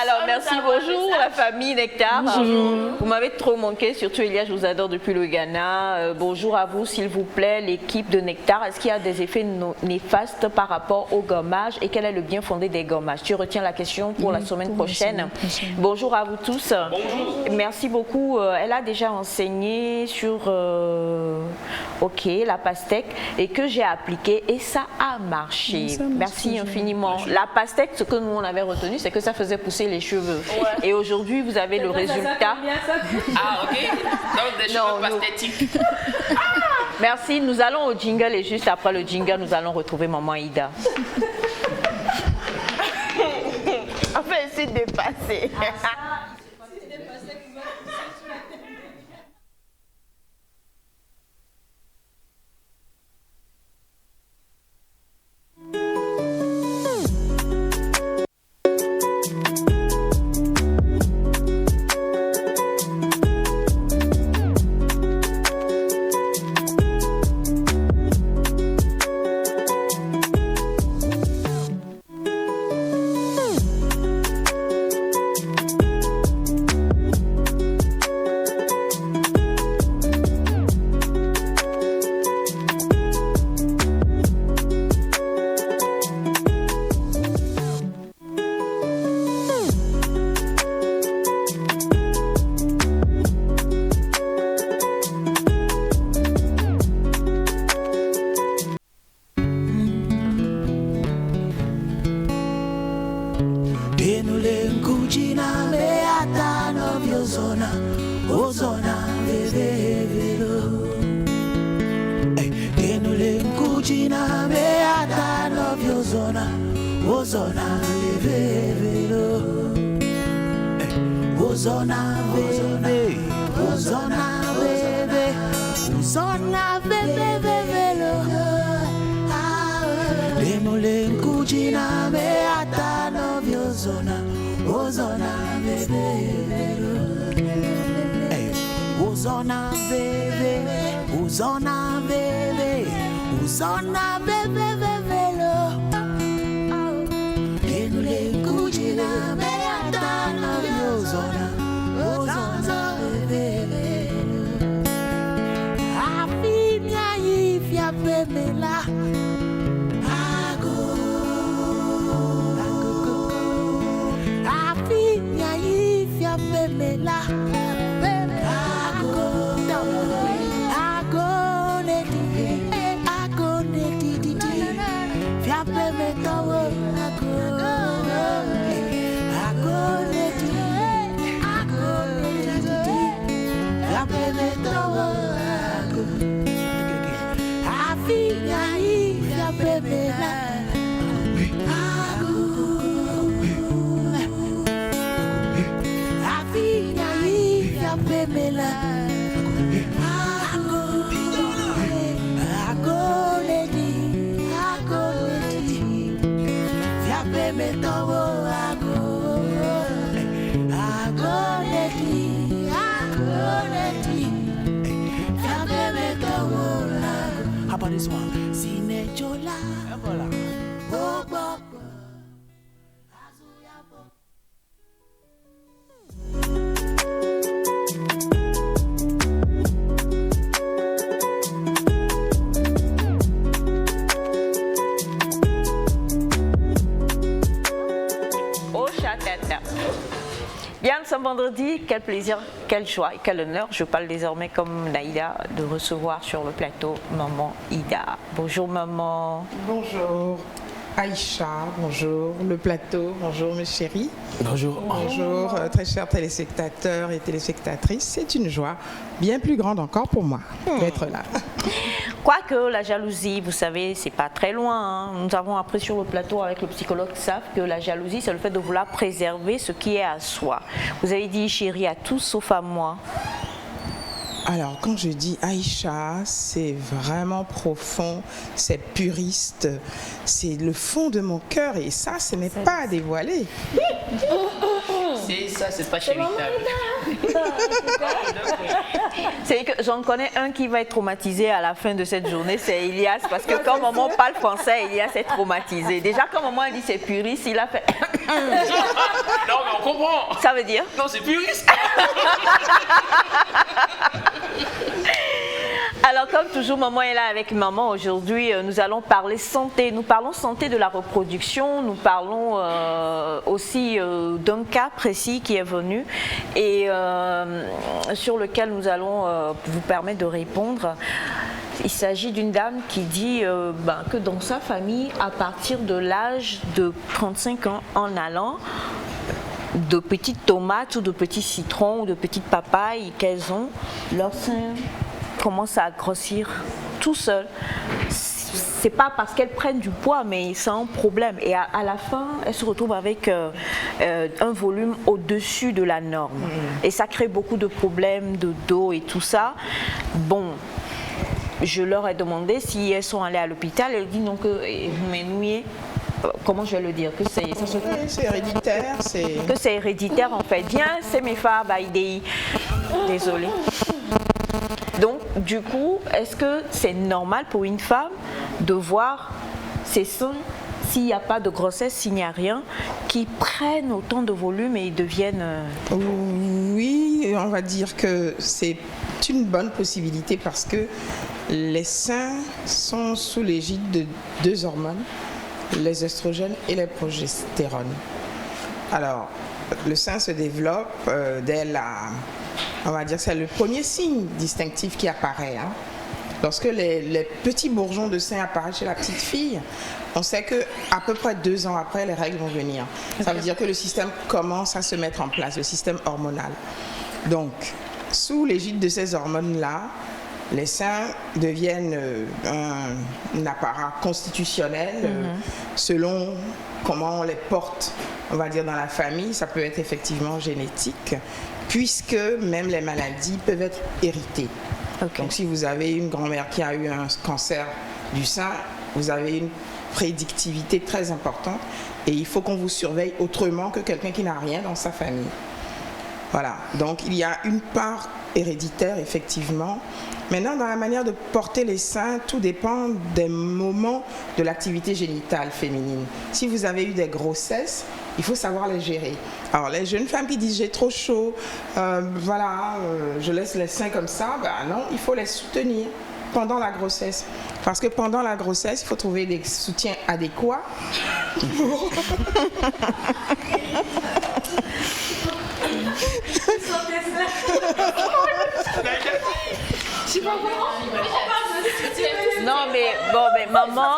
Alors, merci, bonjour la famille Nectar. Bonjour. Vous m'avez trop manqué, surtout Elia, je vous adore depuis le Ghana. Bonjour à vous, s'il vous plaît, l'équipe de Nectar. Est-ce qu'il y a des effets néfastes par rapport au gommage et quel est le bien fondé des gommages? Tu retiens la question pour la semaine prochaine. Bonjour à vous tous. Bonjour. Merci beaucoup. Elle a déjà enseigné sur la pastèque et que j'ai appliqué et ça a marché. Merci infiniment. La pastèque, ce que nous on avait retenu, c'est que ça faisait pousser les cheveux. Ouais. Et aujourd'hui, vous avez le résultat. Ah, ok. Donc des cheveux pastètiques. Merci. Nous allons au jingle et juste après le jingle, nous allons retrouver Maman Ida. On va essayer de passer. How about this one? Sinejola. Bien, nous sommes vendredi. Quel plaisir, quelle joie et quel honneur. Je parle désormais comme Naïda de recevoir sur le plateau Maman Ida. Bonjour maman. Bonjour Aïcha, bonjour le plateau, bonjour mes chéris. Bonjour. Bonjour très chers téléspectateurs et téléspectatrices. C'est une joie bien plus grande encore pour moi d'être là. Quoique la jalousie, vous savez, c'est pas très loin. Hein. Nous avons appris sur le plateau avec le psychologue Saf que la jalousie, c'est le fait de vouloir préserver ce qui est à soi. Vous avez dit chérie à tous sauf à moi. Alors, quand je dis Aïcha, c'est vraiment profond, c'est puriste, c'est le fond de mon cœur et ça, ce n'est pas à dévoiler. C'est ça, c'est pas chéritable. C'est que j'en connais un qui va être traumatisé à la fin de cette journée, c'est Elias, parce que quand maman parle français, Elias est traumatisé. Déjà, quand maman dit c'est puriste, il a fait... Non, mais on comprend. Ça veut dire? Non, c'est puriste. Alors, comme toujours, maman est là avec maman. Aujourd'hui, nous allons parler santé. Nous parlons santé de la reproduction. Nous parlons aussi d'un cas précis qui est venu et sur lequel nous allons vous permettre de répondre. Il s'agit d'une dame qui dit que dans sa famille, à partir de l'âge de 35 ans en allant, de petites tomates ou de petits citrons ou de petites papayes qu'elles ont, leur sein commence à grossir tout seul. C'est pas parce qu'elles prennent du poids, mais c'est un problème. Et à la fin, elles se retrouvent avec un volume au-dessus de la norme. Et ça crée beaucoup de problèmes de dos et tout ça. Bon, je leur ai demandé si elles sont allées à l'hôpital. Elles disent non, que comment je vais le dire, que c'est héréditaire. Que c'est héréditaire en fait. Viens, c'est mes femmes, Baïdei. Désolée. Donc, du coup, est-ce que c'est normal pour une femme de voir ses seins, s'il n'y a pas de grossesse, s'il n'y a rien, qui prennent autant de volume et deviennent... Oui, on va dire que c'est une bonne possibilité parce que les seins sont sous l'égide de deux hormones, les oestrogènes et les progestérone. Alors, le sein se développe dès la... On va dire que c'est le premier signe distinctif qui apparaît. Hein. Lorsque les petits bourgeons de sein apparaissent chez la petite fille, on sait qu'à peu près 2 ans après, les règles vont venir. Ça veut dire que le système commence à se mettre en place, le système hormonal. Donc, sous l'égide de ces hormones-là, les seins deviennent un apparat constitutionnel selon comment on les porte, on va dire, dans la famille. Ça peut être effectivement génétique, puisque même les maladies peuvent être héritées. Okay. Donc si vous avez une grand-mère qui a eu un cancer du sein, vous avez une prédictivité très importante et il faut qu'on vous surveille autrement que quelqu'un qui n'a rien dans sa famille. Voilà, donc il y a une part héréditaire effectivement. Maintenant, dans la manière de porter les seins, tout dépend des moments de l'activité génitale féminine. Si vous avez eu des grossesses, il faut savoir les gérer. Alors, les jeunes femmes qui disent « j'ai trop chaud, je laisse les seins comme ça », non, il faut les soutenir pendant la grossesse. Parce que pendant la grossesse, il faut trouver des soutiens adéquats pour... Non mais maman,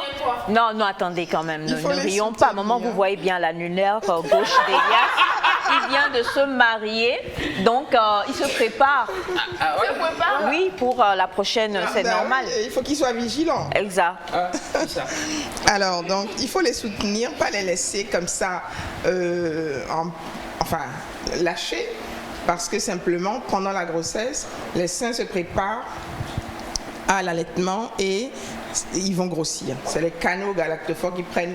non attendez quand même, ne rions pas. Maman, vous voyez bien l'annulaire gauche d'Elias. Il vient de se marier, donc il se prépare. Oui, pour la prochaine, c'est normal. Il faut qu'il soit vigilant. Exact. Alors, donc, il faut les soutenir, pas les laisser comme ça, lâcher, parce que simplement, pendant la grossesse, les seins se préparent à l'allaitement et ils vont grossir. C'est les canaux galactophores qui prennent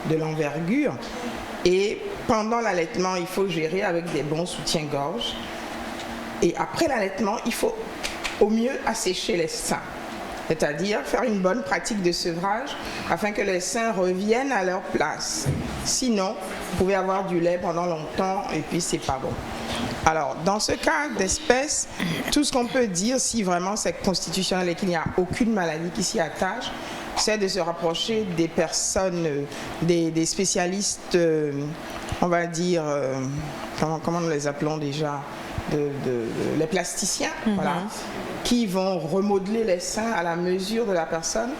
de l'envergure. Et pendant l'allaitement, il faut gérer avec des bons soutiens-gorge. Et après l'allaitement, il faut au mieux assécher les seins. C'est-à-dire faire une bonne pratique de sevrage afin que les seins reviennent à leur place. Sinon, vous pouvez avoir du lait pendant longtemps et puis c'est pas bon. Alors, dans ce cas d'espèce, tout ce qu'on peut dire, si vraiment c'est constitutionnel et qu'il n'y a aucune maladie qui s'y attache, c'est de se rapprocher des personnes, des spécialistes on va dire, comment nous les appelons déjà, les plasticiens, voilà, qui vont remodeler les seins à la mesure de la personne,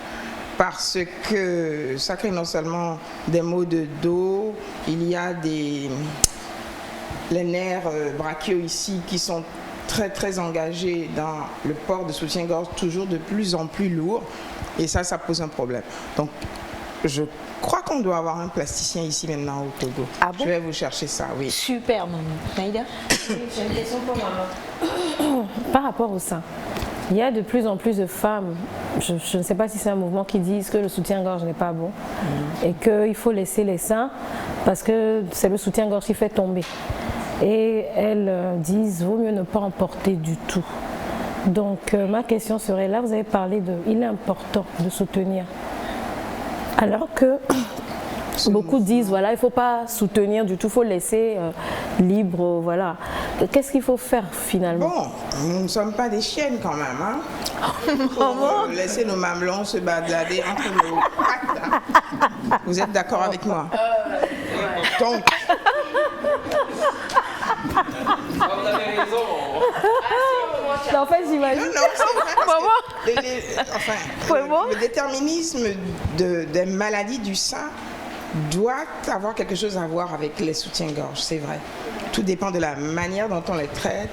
parce que ça crée non seulement des maux de dos, il y a les nerfs brachiaux ici qui sont très très engagés dans le port de soutien-gorge, toujours de plus en plus lourd, et ça pose un problème. Donc je crois qu'on doit avoir un plasticien ici maintenant au Togo. Ah bon? Je vais vous chercher ça, oui. Super, maman. Naïda? J'ai une question pour maman. Par rapport au sein, il y a de plus en plus de femmes, je ne sais pas si c'est un mouvement qui disent que le soutien-gorge n'est pas bon et qu'il faut laisser les seins parce que c'est le soutien-gorge qui fait tomber. Et elles disent vaut mieux ne pas en porter du tout. Donc ma question serait, là vous avez parlé il est important de soutenir. Alors que beaucoup disent voilà, il ne faut pas soutenir du tout, il faut laisser libre, voilà. Qu'est-ce qu'il faut faire finalement? Bon, nous ne sommes pas des chiennes quand même, hein. Pour laisser nos mamelons se balader entre nos pattes, hein. Vous êtes d'accord avec moi? Donc, Vous avez raison. En fait, j'imagine. non, c'est vrai parce que le déterminisme des maladies du sein doit avoir quelque chose à voir avec les soutiens-gorge, c'est vrai. Tout dépend de la manière dont on les traite,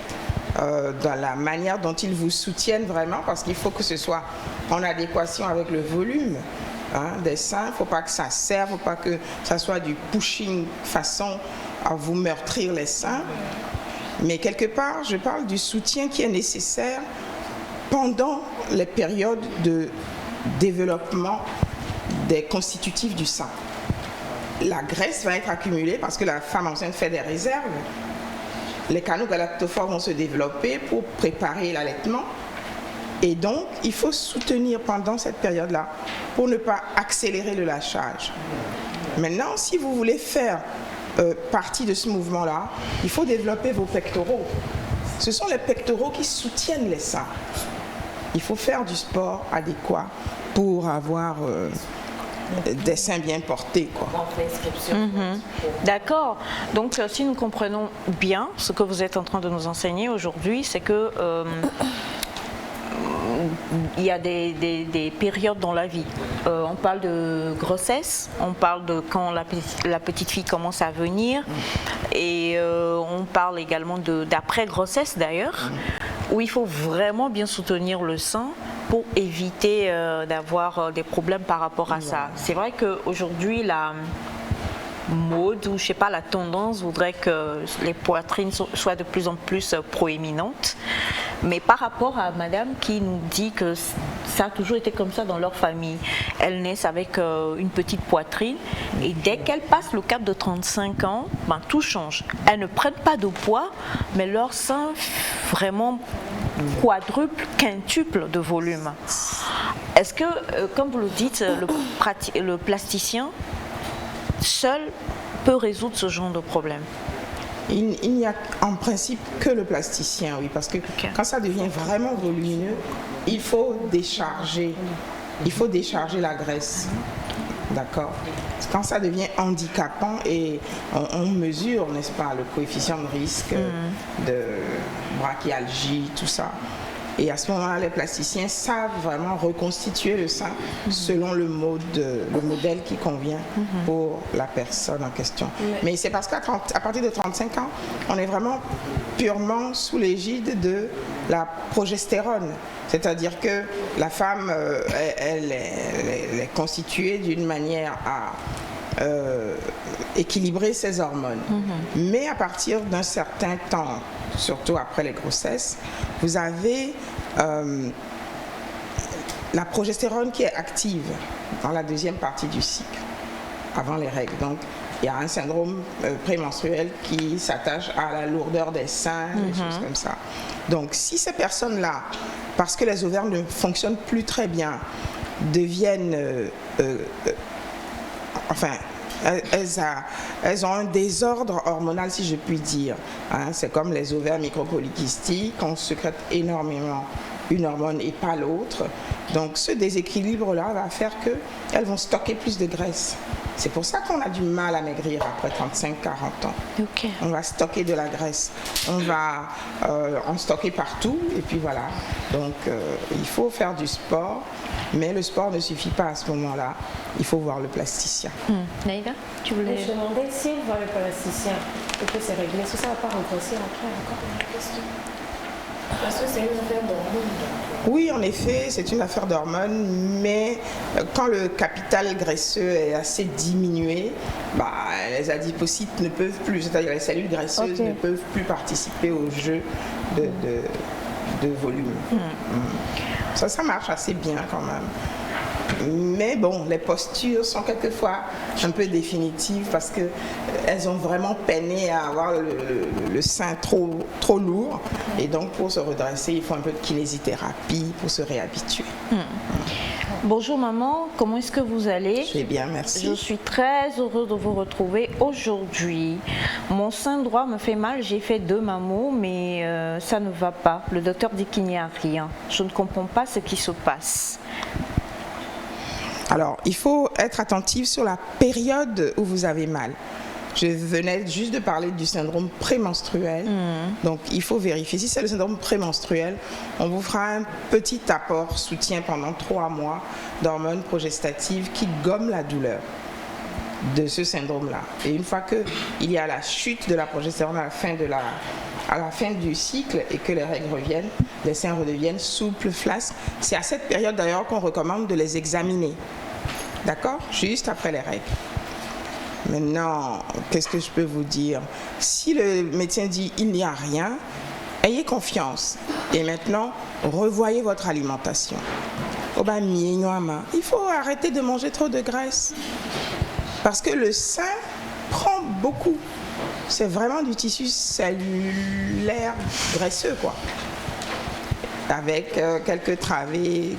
de la manière dont ils vous soutiennent vraiment, parce qu'il faut que ce soit en adéquation avec le volume des seins. Il ne faut pas que ça serve, il ne faut pas que ça soit du pushing façon à vous meurtrir les seins. Mais quelque part, je parle du soutien qui est nécessaire pendant les périodes de développement des constitutifs du sein. La graisse va être accumulée parce que la femme enceinte fait des réserves. Les canaux galactophores vont se développer pour préparer l'allaitement. Et donc, il faut soutenir pendant cette période-là pour ne pas accélérer le lâchage. Maintenant, si vous voulez faire partie de ce mouvement-là, il faut développer vos pectoraux. Ce sont les pectoraux qui soutiennent les seins. Il faut faire du sport adéquat pour avoir des seins bien portés, quoi. D'accord. Donc, si nous comprenons bien ce que vous êtes en train de nous enseigner aujourd'hui, c'est que il y a des périodes dans la vie. On parle de grossesse, on parle de quand la petite fille commence à venir, et on parle également d'après-grossesse d'ailleurs, où il faut vraiment bien soutenir le sein pour éviter d'avoir des problèmes par rapport à ça. C'est vrai qu'aujourd'hui, la mode ou je sais pas, la tendance voudrait que les poitrines soient de plus en plus proéminentes. Mais par rapport à madame qui nous dit que ça a toujours été comme ça dans leur famille, elles naissent avec une petite poitrine et dès qu'elles passent le cap de 35 ans, ben, tout change. Elles ne prennent pas de poids, mais leur sein vraiment quadruple, quintuple de volume. Est-ce que, comme vous le dites, le plasticien seul peut résoudre ce genre de problème? Il n'y a en principe que le plasticien, oui, parce que quand ça devient vraiment volumineux, il faut décharger la graisse, d'accord? Quand ça devient handicapant et on mesure, n'est-ce pas, le coefficient de risque de brachialgie, tout ça. Et à ce moment-là, les plasticiens savent vraiment reconstituer le sein selon le modèle qui convient pour la personne en question. Mais c'est parce qu'à partir de 35 ans, on est vraiment purement sous l'égide de la progestérone. C'est-à-dire que la femme, elle est constituée d'une manière à équilibrer ses hormones. Mais à partir d'un certain temps, surtout après les grossesses, vous avez la progestérone qui est active dans la deuxième partie du cycle, avant les règles. Donc, il y a un syndrome prémenstruel qui s'attache à la lourdeur des seins, des choses comme ça. Donc, si ces personnes-là, parce que les ovaires ne fonctionnent plus très bien, deviennent... elles ont un désordre hormonal, si je puis dire. Hein, c'est comme les ovaires micropolykystiques, on sécrète énormément une hormone et pas l'autre. Donc ce déséquilibre-là va faire qu'elles vont stocker plus de graisse. C'est pour ça qu'on a du mal à maigrir après 35-40 ans. Okay. On va stocker de la graisse, on va en stocker partout et puis voilà. Donc il faut faire du sport, mais le sport ne suffit pas à ce moment-là. Il faut voir le plasticien. Naïda, tu voulais... Je demandais s'il voit le plasticien et que c'est réglé. Est-ce que ça ne va pas regresser après encore une question? Parce que c'est une affaire d'hormones. Oui, en effet, c'est une affaire d'hormones, mais quand le capital graisseux est assez diminué, les adipocytes ne peuvent plus, c'est-à-dire les cellules graisseuses ne peuvent plus participer au jeu de volume. Ça marche assez bien quand même. Mais bon, les postures sont quelquefois un peu définitives parce qu'elles ont vraiment peiné à avoir le sein trop lourd. Et donc, pour se redresser, il faut un peu de kinésithérapie pour se réhabituer. Bonjour maman, comment est-ce que vous allez? Je vais bien, merci. Je suis très heureuse de vous retrouver aujourd'hui. Mon sein droit me fait mal, j'ai fait 2 mammos, mais ça ne va pas. Le docteur dit qu'il n'y a rien. Je ne comprends pas ce qui se passe. Alors, il faut être attentif sur la période où vous avez mal. Je venais juste de parler du syndrome prémenstruel. Donc, il faut vérifier. Si c'est le syndrome prémenstruel, on vous fera un petit apport soutien pendant 3 mois d'hormones progestatives qui gomment la douleur de ce syndrome-là. Et une fois qu'il y a la chute de la progestérone à la fin du cycle et que les règles reviennent, les seins redeviennent souples, flasques. C'est à cette période d'ailleurs qu'on recommande de les examiner. D'accord? Juste après les règles. Maintenant, qu'est-ce que je peux vous dire? Si le médecin dit il n'y a rien, ayez confiance. Et maintenant, revoyez votre alimentation. Il faut arrêter de manger trop de graisse. Parce que le sein prend beaucoup. C'est vraiment du tissu cellulaire graisseux, quoi. Avec quelques travées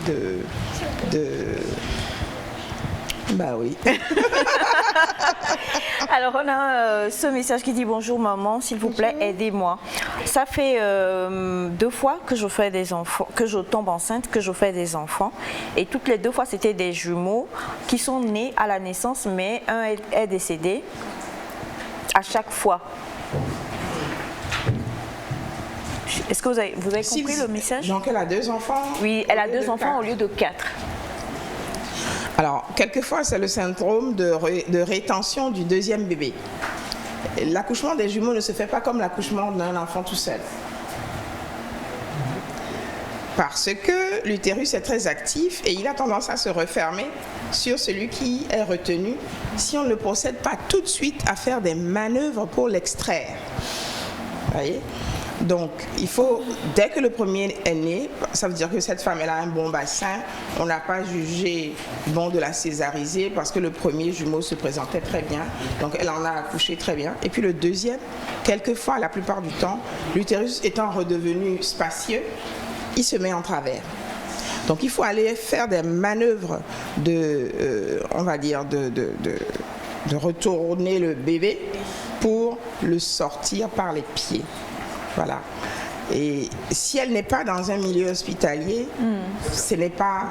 Bah oui. Alors on a ce message qui dit bonjour maman, s'il vous plaît aidez-moi. Ça fait 2 fois que je fais des enfants, que je tombe enceinte, que je fais des enfants, et toutes les 2 fois c'était des jumeaux qui sont nés à la naissance, mais un est décédé à chaque fois. Est-ce que vous avez compris le message? Donc elle a 2 enfants? Oui, elle a 2 enfants au lieu de 4. Alors, quelquefois, c'est le syndrome de rétention du 2e bébé. L'accouchement des jumeaux ne se fait pas comme l'accouchement d'un enfant tout seul. Parce que l'utérus est très actif et il a tendance à se refermer sur celui qui est retenu si on ne procède pas tout de suite à faire des manœuvres pour l'extraire. Vous voyez ? Donc, il faut, dès que le premier est né, ça veut dire que cette femme elle a un bon bassin, on n'a pas jugé bon de la césariser parce que le premier jumeau se présentait très bien, donc elle en a accouché très bien. Et puis le deuxième, quelquefois, la plupart du temps, l'utérus étant redevenu spacieux, il se met en travers. Donc, il faut aller faire des manœuvres on va dire, de retourner le bébé pour le sortir par les pieds. Voilà. Et si elle n'est pas dans un milieu hospitalier, ce n'est pas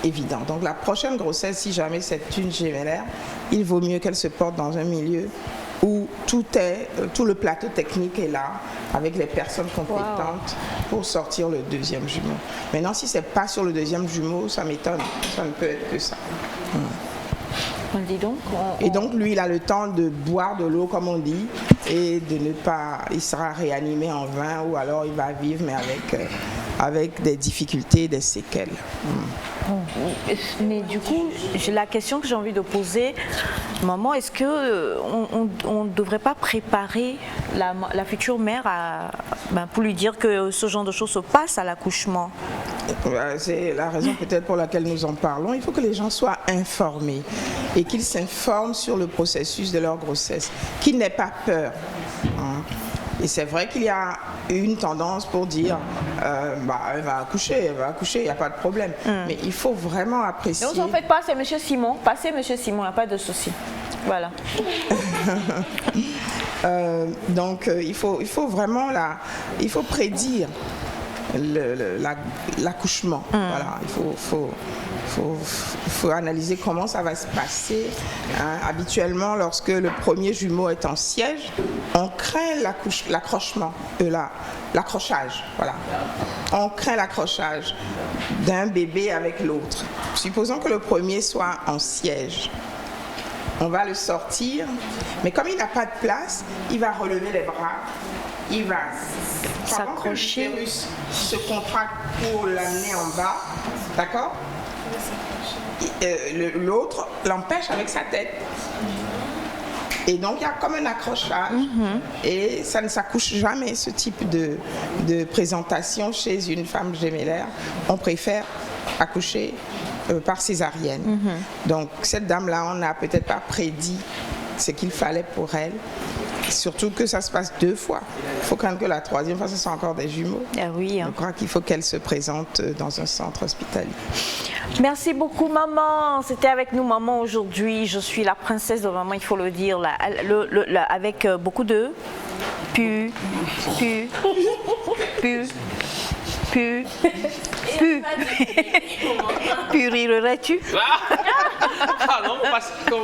évident. Donc la prochaine grossesse, si jamais c'est une gémellaire, il vaut mieux qu'elle se porte dans un milieu où tout le plateau technique est là, avec les personnes compétentes pour sortir le 2e jumeau. Maintenant, si ce n'est pas sur le 2e jumeau, ça m'étonne. Ça ne peut être que ça. Et donc, lui, il a le temps de boire de l'eau, comme on dit, et de ne pas... Il sera réanimé en vain, ou alors il va vivre, mais avec des difficultés, des séquelles. Mais du coup, la question que j'ai envie de poser, maman, est-ce qu'on ne devrait pas préparer la future mère pour lui dire que ce genre de choses se passe à l'accouchement? C'est la raison peut-être pour laquelle nous en parlons. Il faut que les gens soient informés et qu'ils s'informent sur le processus de leur grossesse, qu'ils n'aient pas peur. Et c'est vrai qu'il y a une tendance pour dire elle va accoucher, il n'y a pas de problème. Mais il faut vraiment apprécier. Ne vous en faites pas, c'est M. Simon. Passez M. Simon, il n'y a pas de souci. Voilà. Donc il faut vraiment il faut prédire. l'accouchement. Voilà, il faut analyser comment ça va se passer. Hein. Habituellement, lorsque le premier jumeau est en siège, on craint l'accrochage. Voilà. On craint l'accrochage d'un bébé avec l'autre. Supposons que le premier soit en siège. On va le sortir, mais comme il n'a pas de place, il va relever les bras, il va s'accrocher, l'utérus se contracte pour l'amener en bas, d'accord? L'autre l'empêche avec sa tête. Et donc il y a comme un accrochage et ça ne s'accouche jamais, ce type de présentation chez une femme gémellaire. On préfère accoucher par césarienne. Donc cette dame-là, on n'a peut-être pas prédit ce qu'il fallait pour elle. Surtout que ça se passe 2 fois. Il faut craindre que la 3e fois, ce soit encore des jumeaux. Ah oui, hein. Je crois qu'il faut qu'elle se présente dans un centre hospitalier. Merci beaucoup, maman. C'était avec nous, maman, aujourd'hui. Je suis la princesse de maman, il faut le dire, avec beaucoup de Purirerais-tu? Ah non, parce que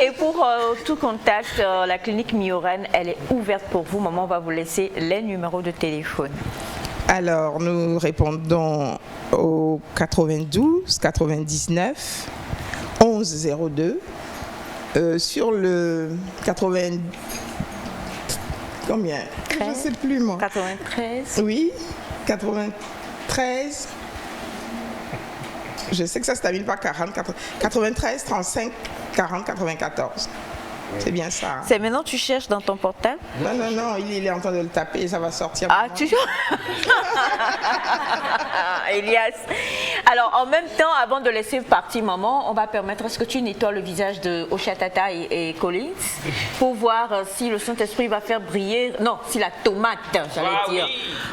Et pour tout contact, la clinique Mioren, elle est ouverte pour vous. Maman, on va vous laisser les numéros de téléphone. Alors, nous répondons au 92 99 11 02. Sur le 80... Combien? 13, je ne sais plus, moi. 93. Oui, 93. Je sais que ça se termine par 40. 93 35 40 94. C'est bien ça. C'est maintenant tu cherches dans ton portable? Non, il est en train de le taper et ça va sortir. Ah, toujours. Elias. Alors, en même temps, avant de laisser partir maman, on va permettre à ce que tu nettoies le visage de Oshatata et Collins pour voir si le Saint-Esprit va faire briller, non, si la tomate, j'allais dire,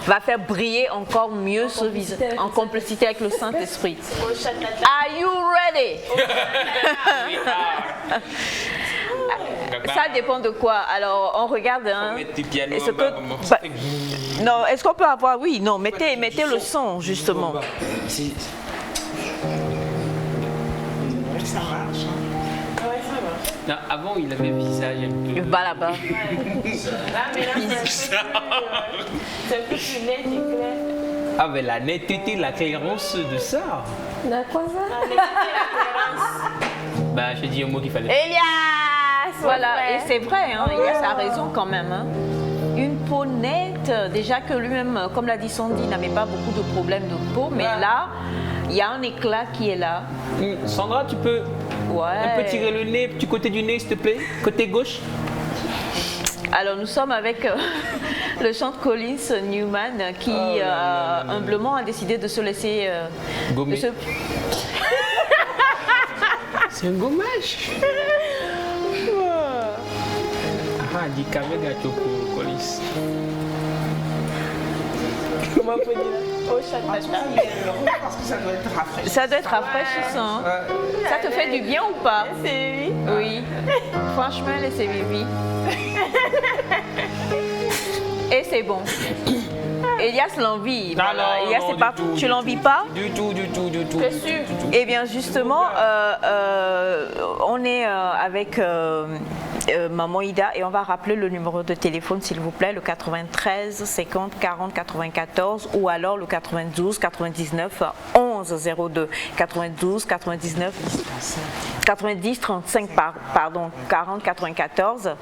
va faire briller encore mieux ce visage, en complicité avec le Saint-Esprit. Are you ready? Ça dépend de quoi. Alors, on regarde. Hein, est-ce que, non, est-ce qu'on peut avoir... Oui, non, mettez le son, justement. Ça marche. non, avant, il avait le visage un peu... Va là-bas. C'est plus net et clair. Ah, mais la netteté, la clairance de ça. La quoi ça? Bah, j'ai dit un mot qu'il fallait. Elias! Voilà, et c'est vrai, hein, Elias a raison quand même. Hein. Une peau nette, déjà que lui-même, comme l'a dit Sandy, n'avait pas beaucoup de problèmes de peau, mais là, il y a un éclat qui est là. Sandra, tu peux un peu tirer le nez, du côté du nez, s'il te plaît, côté gauche. Alors nous sommes avec le chanteur Collins Newman qui humblement a décidé de se laisser gommer. C'est un gommage. Ah, dit Kamega Choko Collins. Comment on peut dire? Oh, Chatata. Parce que ça doit être rafraîchissant. Ça doit être rafraîchissant. Ça te fait du bien ou pas? C'est oui. Franchement, laissez Vivi. Et c'est bon. Elias l'envie. Voilà. Elias, c'est pas. Tu l'envies pas? Du tout. C'est sûr. Eh bien, justement, on est avec Maman Ida et on va rappeler le numéro de téléphone, s'il vous plaît, le 93 50 40 94 ou alors le 92 99 11 02. 92 99 90 35 pardon 40 94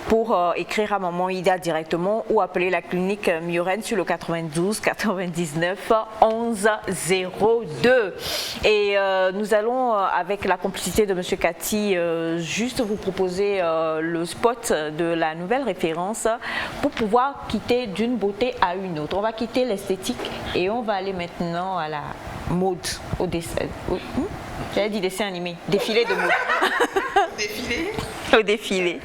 pour écrire à Maman Ida directement ou appeler la clinique Mioren sur le 92 99 11 02. Et nous allons, avec la complicité de M. Cathy, juste vous proposer le spot de la nouvelle référence pour pouvoir quitter d'une beauté à une autre. On va quitter l'esthétique et on va aller maintenant à la mode, au dessin. J'avais dit dessin animé, défilé de mode. Défilé? Au défilé.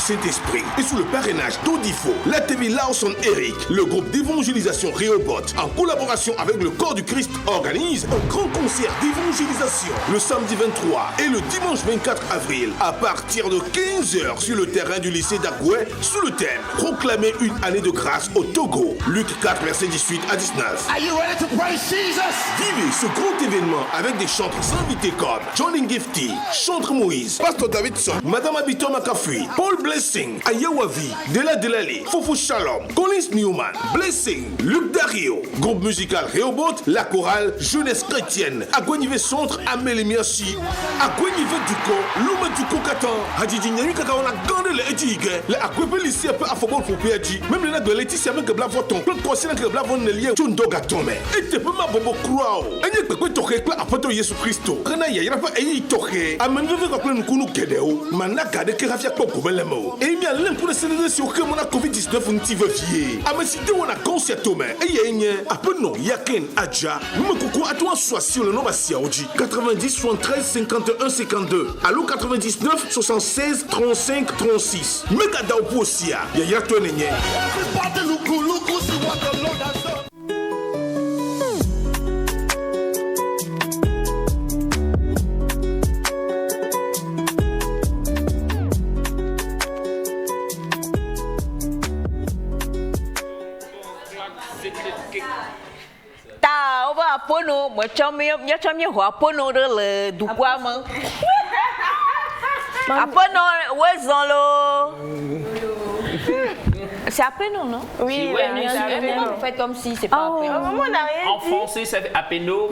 Saint-Esprit et sous le parrainage d'Odifo, la TV Lawson Eric, le groupe d'évangélisation Rehoboth, en collaboration avec le Corps du Christ, organise un grand concert d'évangélisation le samedi 23 et le dimanche 24 avril à partir de 15h sur le terrain du lycée d'Agoué sous le thème Proclamer une année de grâce au Togo. Luc 4, verset 18 à 19. Are you ready to praise Jesus? Vivez ce grand événement avec des chanteurs invités comme John Ngifty, Chantre Moïse, Pasteur Davidson, Madame Abito Makafui, Paul Blessing, Ayawavi, Dela Delali, Foufou Shalom, Collins Newman, Blessing, Luc Dario, groupe musical Rehoboth, la chorale Jeunesse Chrétienne, Agwenive Centre, Amélie Merci, Agwenive Duko, Luma Duko Katan, Hadji Nyami Kaka on a gardé les étiques, les Agwebe lycée peu à Fobon Foupiaji, même les nains de Laetitia avec le blavoton, plein de conseils que le blavon ne lié, Tchundoga Tome, et te peux ma bobo croix, et n'y a pas de toquer, à Poto Yesu Christo, Renaya, il n'y a pas de toquer, à Menve Kaplan Kunu Kedeo, Manaka de Kerafia Poko Belemo, et il y a l'un pour le Sénégal sur que mon Covid-19 on t'y veut fier, à me citer on a conseil Tome, et il y a un peu non, Yaken Adja, nous me coucou à toi soit sur le nom Siaoji, 90 73 51 52, allô 99 76 35 36, Megada Oposia, Yaya Tonenye. Everybody look who see what the Lord has done. Ta over apono, moi chami ho apono le du quoi man. Apono wezolo. C'est Apeno, non? Oui, bien sûr. Vous faites comme si c'est pas Apeno. En français, c'est Apeno.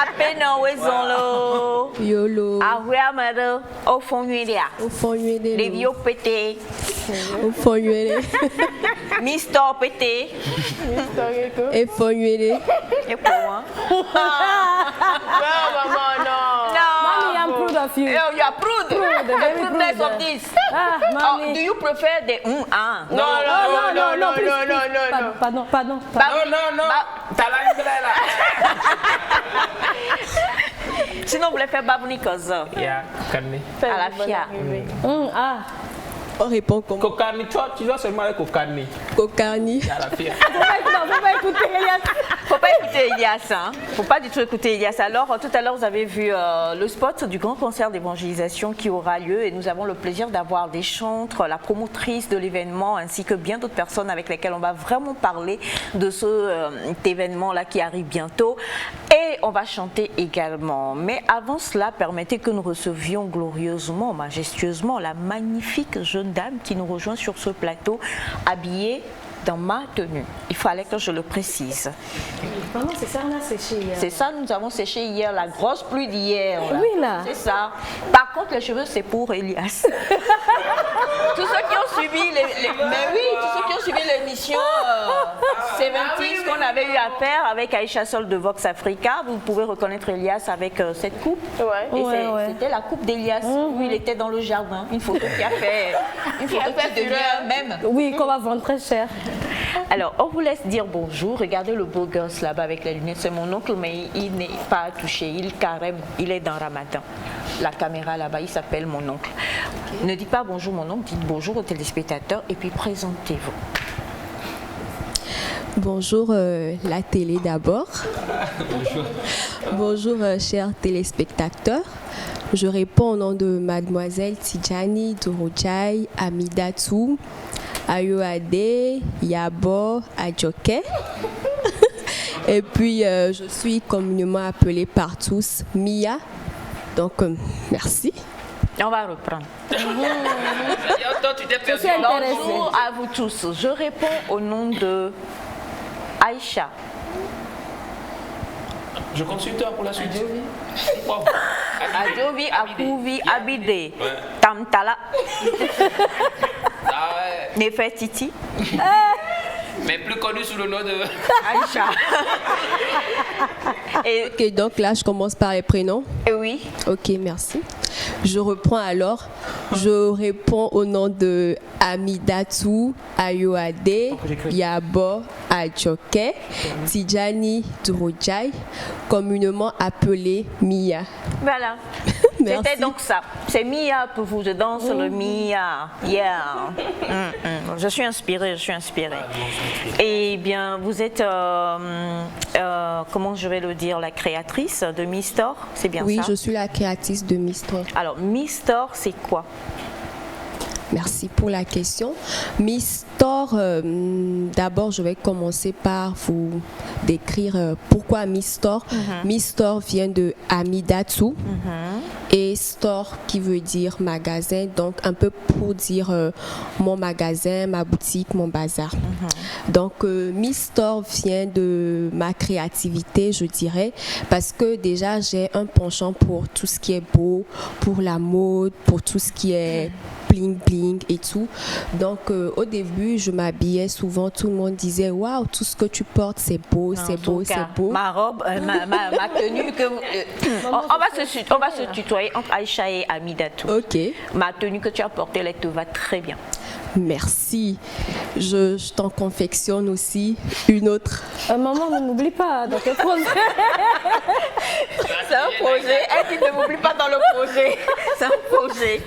Apeno wezolo. Yolo. Ahwe amado au fond nuilia. Au fond nuilia. Les vieux pétés. Au fond nuilia. Mister pété. Et fond nuilia. Et pour moi. Non, maman, non. Mommy, I'm proud of you. You are proud. Very Proudness proud. of this. Mommy. Do you prefer the Non, Pardon. Non. T'as l'anglais là. Sinon, vous voulez faire Babouni Kozo. Yeah, Kokani. À la FIA. On répond comment? Kokani, toi, tu dois seulement aller Kokani. Kokani. À la FIA. Faut pas écouter Elias. Faut pas écouter Elias, hein. Faut pas du tout écouter Elias. Alors, tout à l'heure, vous avez vu le spot du grand concert d'évangélisation qui aura lieu et nous avons le plaisir d'avoir des chantres, la promotrice de l'événement ainsi que bien d'autres personnes avec lesquelles on va vraiment parler de cet événement-là qui arrive bientôt. Et on va chanter également. Mais avant cela, permettez que nous recevions glorieusement, majestueusement la magnifique jeune dame qui nous rejoint sur ce plateau habillée dans ma tenue. Il fallait que je le précise. Pardon, c'est ça, on a séché hier. C'est ça, nous avons séché hier, la grosse pluie d'hier. Oui, là. C'est ça. Par contre, les cheveux, c'est pour Elias. Tous ceux qui ont suivi l'émission 70 qu'on avait eu à faire avec Aïcha Sol de Vox Africa, vous pouvez reconnaître Elias avec cette coupe. C'était la coupe d'Elias où il était dans le jardin. Une photo qui a fait une photo qui devient même. Oui, qu'on va vendre très cher. Alors, on vous laisse dire bonjour. Regardez le beau gosse là-bas avec les lunettes. C'est mon oncle, mais il n'est pas touché. Il est dans Ramadan. La caméra là-bas, il s'appelle mon oncle. Okay. Ne dites pas bonjour mon oncle, dites bonjour aux téléspectateurs et puis présentez-vous. Bonjour la télé d'abord. Bonjour chers téléspectateurs. Je réponds au nom de Mademoiselle Tidjani Durojai Amidatou Ayoade Yabo Adjoke. Et puis je suis communément appelée par tous Mia. Donc merci. On va reprendre. Bonjour à vous tous. Je réponds au nom de Aïcha. Je consulte pour la suite. Adjovi, Akouvi, Abide, Tamtala, Nefertiti. Mais plus connu sous le nom de Aïcha. Ok, donc là, je commence par les prénoms. Oui. Ok, merci. Je reprends alors. Je réponds au nom de Amidatou Ayoade Yabo Adjoke Tidjani Durojai, communément appelée Mia. Voilà. Merci. C'était donc ça. C'est Mia pour vous. Je danse le Mia. Yeah. Je suis inspirée, Eh bien, vous êtes, comment je vais le dire, la créatrice de Mistor, c'est bien Oui, ça? je suis la créatrice de Mistor. Alors, Mistor, c'est quoi? Merci pour la question. Mistor, d'abord, je vais commencer par vous décrire pourquoi Mistor. Mistor vient de Amidatsu et store qui veut dire magasin, donc un peu pour dire mon magasin, ma boutique, mon bazar. Donc, Mistor vient de ma créativité, je dirais, parce que déjà, j'ai un penchant pour tout ce qui est beau, pour la mode, pour tout ce qui est bling bling et tout. Donc au début je m'habillais souvent, tout le monde disait waouh, tout ce que tu portes c'est beau, c'est beau, c'est beau. Ma robe, ma tenue que on va se tutoyer entre Aïcha et Amidatou. Ok. Ma tenue que tu as portée, elle te va très bien. Merci. Je t'en confectionne aussi une autre. Maman, ne m'oublie pas dans tes projets. C'est un projet. Elle dit ne m'oublie pas dans le projet. C'est un projet.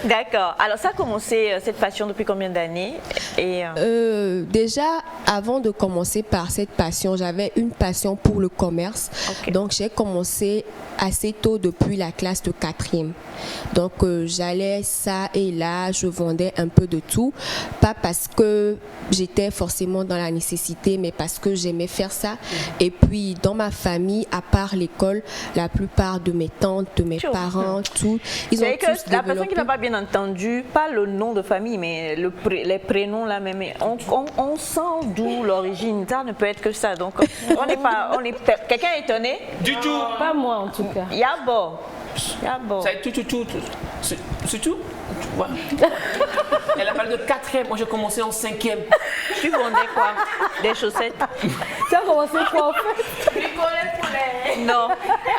D'accord. Alors ça a commencé, cette passion, depuis combien d'années? Déjà, avant de commencer par cette passion, j'avais une passion pour le commerce. Okay. Donc j'ai commencé assez tôt, depuis la classe de 4e. Donc j'allais ça et là, je vendais un peu de tout. Pas parce que j'étais forcément dans la nécessité, mais parce que j'aimais faire ça. Et puis dans ma famille, à part l'école, la plupart de mes tantes, de mes parents, tout, ils ont tous développé. La personne qui n'a pas bien entendu, pas le nom de famille, mais les prénoms là même, on sent d'où l'origine. Ça ne peut être que ça. Donc quelqu'un est étonné? Du tout. Pas moi en tout cas. Yabo. Ça est tout. C'est tout? Ouais. Elle a parlé de 4e, moi j'ai commencé en 5e. Tu vendais quoi? Des chaussettes? Tu as commencé quoi en fait? Non.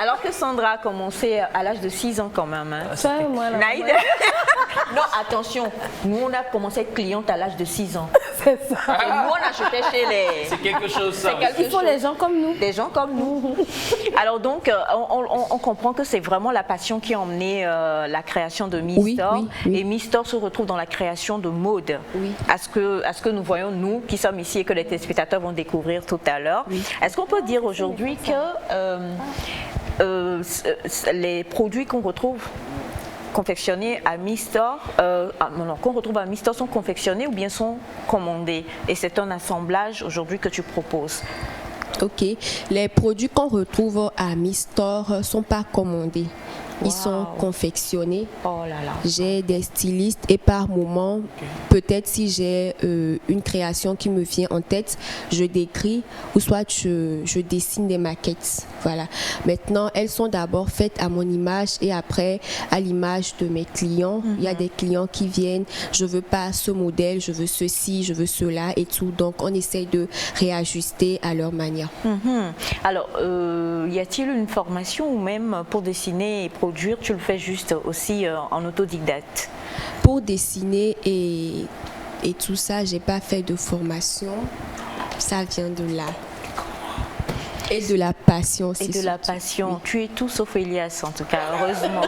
Alors que Sandra a commencé à l'âge de 6 ans quand même. Hein. Ça, moi, là, Naïd. Non, attention. Nous, on a commencé à être cliente à l'âge de 6 ans. C'est ça. Et nous, on achetait chez les... C'est quelque chose, ça. Il faut les gens comme nous. Des gens comme nous. Alors donc, on comprend que c'est vraiment la passion qui a emmené la création de Mistor. Oui. Et Mistor se retrouve dans la création de mode. Oui. À ce que nous voyons, nous, qui sommes ici et que les téléspectateurs vont découvrir tout à l'heure. Oui. Est-ce qu'on peut dire aujourd'hui que les produits qu'on retrouve confectionnés à Mistor, qu'on retrouve à Mistor sont confectionnés ou bien sont commandés? Et c'est un assemblage aujourd'hui que tu proposes. Ok. Les produits qu'on retrouve à Mistor ne sont pas commandés. Ils sont confectionnés. Oh là là. J'ai des stylistes et par moment, peut-être si j'ai une création qui me vient en tête, je décris ou soit je dessine des maquettes. Voilà. Maintenant, elles sont d'abord faites à mon image et après à l'image de mes clients. Il y a des clients qui viennent, je veux pas ce modèle, je veux ceci, je veux cela et tout. Donc, on essaye de réajuster à leur manière. Alors, y a-t-il une formation ou même pour dessiner et produire, tu le fais juste aussi en autodidacte? Pour dessiner et tout ça, j'ai pas fait de formation. Ça vient de là. Et de la passion aussi. Et de la passion. Oui. Tu es tout sauf Elias, en tout cas, heureusement.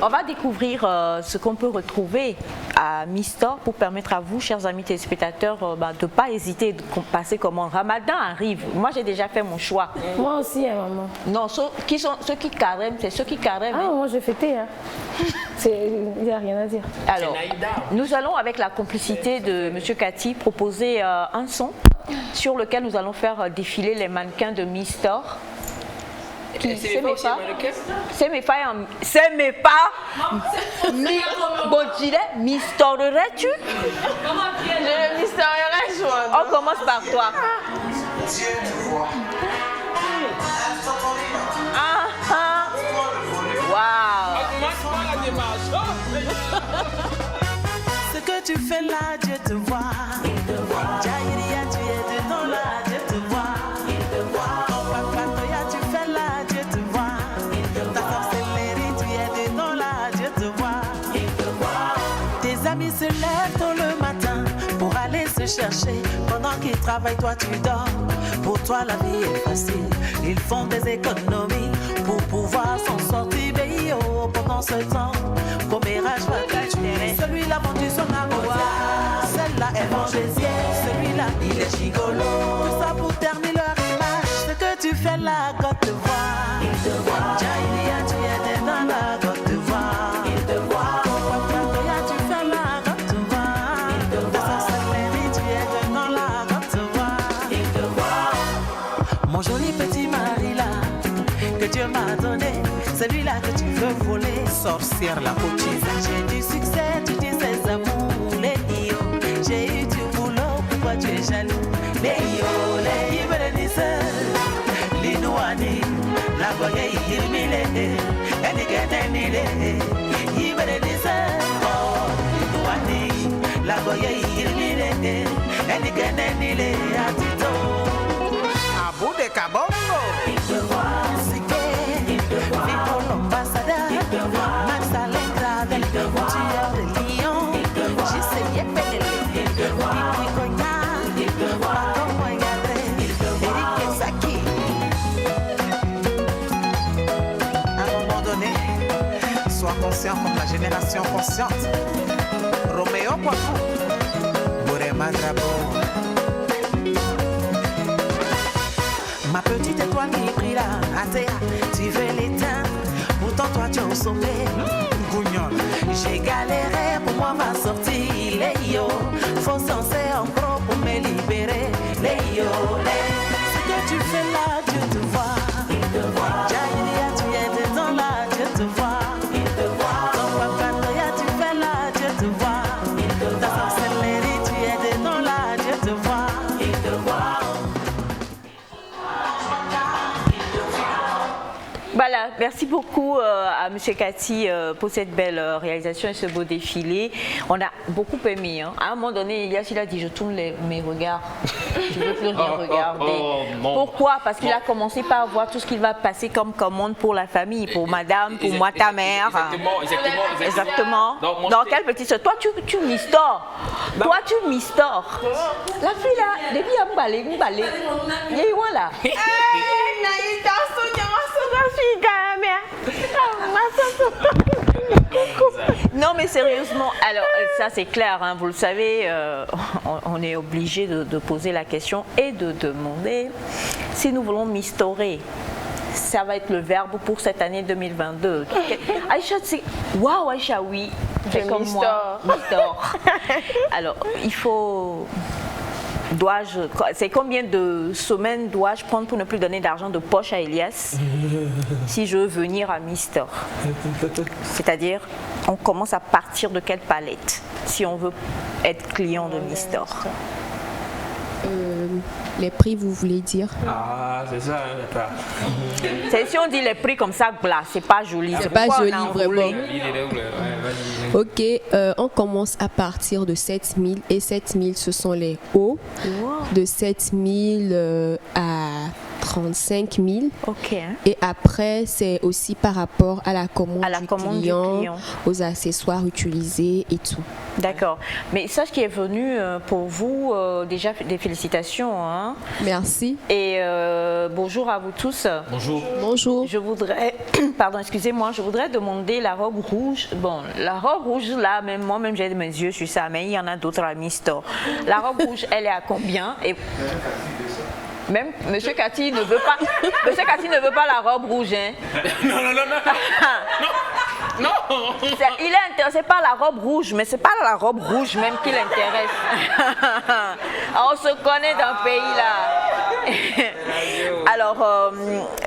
On va découvrir ce qu'on peut retrouver à Mistor pour permettre à vous, chers amis téléspectateurs, de ne pas hésiter de passer commande. Ramadan arrive. Moi, j'ai déjà fait mon choix. Moi aussi, maman. Non, ceux qui carêment, c'est ceux qui carêment. Ah, moi, j'ai fêté. Hein. Il n'y a rien à dire. Alors, nous allons, avec la complicité de M. Cathy, proposer un son sur lequel nous allons faire défiler les mannequins de Mistor. C'est mes pas. Bon, mistorerais-tu? Je le mistorerais, moi. On commence par toi. Waouh. Ce que tu fais là, Dieu te voit. Jaïria, tu es dedans là, Dieu te voit. Oh papa, Toya, tu fais là, Dieu te voit. Ta sorcellerie, tu es dedans là, Dieu te voit. Tes amis se lèvent tôt le matin pour aller se chercher. Pendant qu'ils travaillent, toi tu dors. Pour toi la vie est facile. Ils font des économies pour pouvoir s'en sortir. Oh, pendant la Côte d'Ivoire. Jaïria, tu es dans la Côte d'Ivoire. Papa Toya, tu fais la Côte d'Ivoire. Sassaféry, tu es dans la Côte d'Ivoire. Mon joli petit mari là, que Dieu m'a donné, celui-là que tu veux voler, sorcière la coquille. J'ai du succès, tu dis ses amours, les yo. J'ai eu du boulot, pourquoi tu es jaloux? Les yo, les Ibrenise, les Nouani, la Goye Irmile, and again, Ibrenise, oh, les Nouani, la Goye Irmile, and again, Atito. Abu de Cabongo, sois conscient comme la génération consciente. Roméo Poitou, Borema Drabo. Ma petite étoile qui brille là, Athéa, tu veux l'éteindre, pourtant toi tu es au sommet. Gougnol, j'ai galéré pour moi ma sortie, les yo, faut censer en pro pour me libérer, les yo, les. Ce que tu fais là, Dieu te voit. Jaïria, tu es dedans là, Dieu te voit. Ton papa Toya, tu fais là, Dieu te voit. Ta sorcellerie, tu es dedans là, Dieu te voit. Voilà, merci beaucoup à M. Cathy pour cette belle réalisation et ce beau défilé. On a beaucoup aimé. Hein. À un moment donné, il a dit, je tourne mes regards. Je ne veux plus rien regarder. Pourquoi? Parce qu'il a commencé par voir tout ce qu'il va passer comme commande pour la famille, pour madame, pour moi, ta mère. Exactement. Dans quel petit... Toi, tu mistores. Toi, tu mistores. La fille là, depuis elle me balai. Il est où là? Non mais sérieusement, alors ça c'est clair, hein, vous le savez, on est obligé de poser la question et de demander si nous voulons mistorer. Ça va être le verbe pour cette année 2022. Aïcha, c'est waouh Aïcha, oui, c'est comme moi, mistore. Alors il faut... C'est combien de semaines dois-je prendre pour ne plus donner d'argent de poche à Elias si je veux venir à Mister? C'est-à-dire, on commence à partir de quelle palette si on veut être client de Mister? Les prix, vous voulez dire? Ah, c'est ça, pas. Si on dit les prix comme ça, c'est pas joli. C'est pas joli, vraiment. Ok, on commence à partir de 7 000 et 7 000 ce sont les hauts. De 7 000 à 35 000. Ok. Et après, c'est aussi par rapport à la commande, du client, aux accessoires utilisés et tout. D'accord. Mais ça, ce qui est venu pour vous, déjà des félicitations. Hein. Merci. Et bonjour à vous tous. Bonjour. Bonjour. Je voudrais, pardon, excusez-moi, je voudrais demander la robe rouge. Bon, la robe rouge, là, même moi-même, j'ai mes yeux sur ça, mais il y en a d'autres à Mister. La robe rouge, elle est à combien? Et même Monsieur Cathy ne veut pas. Monsieur Cathy ne veut pas la robe rouge, hein. Non. Il est intéressé par la robe rouge, mais c'est pas la robe rouge même qui l'intéresse. On se connaît dans le pays là. Alors,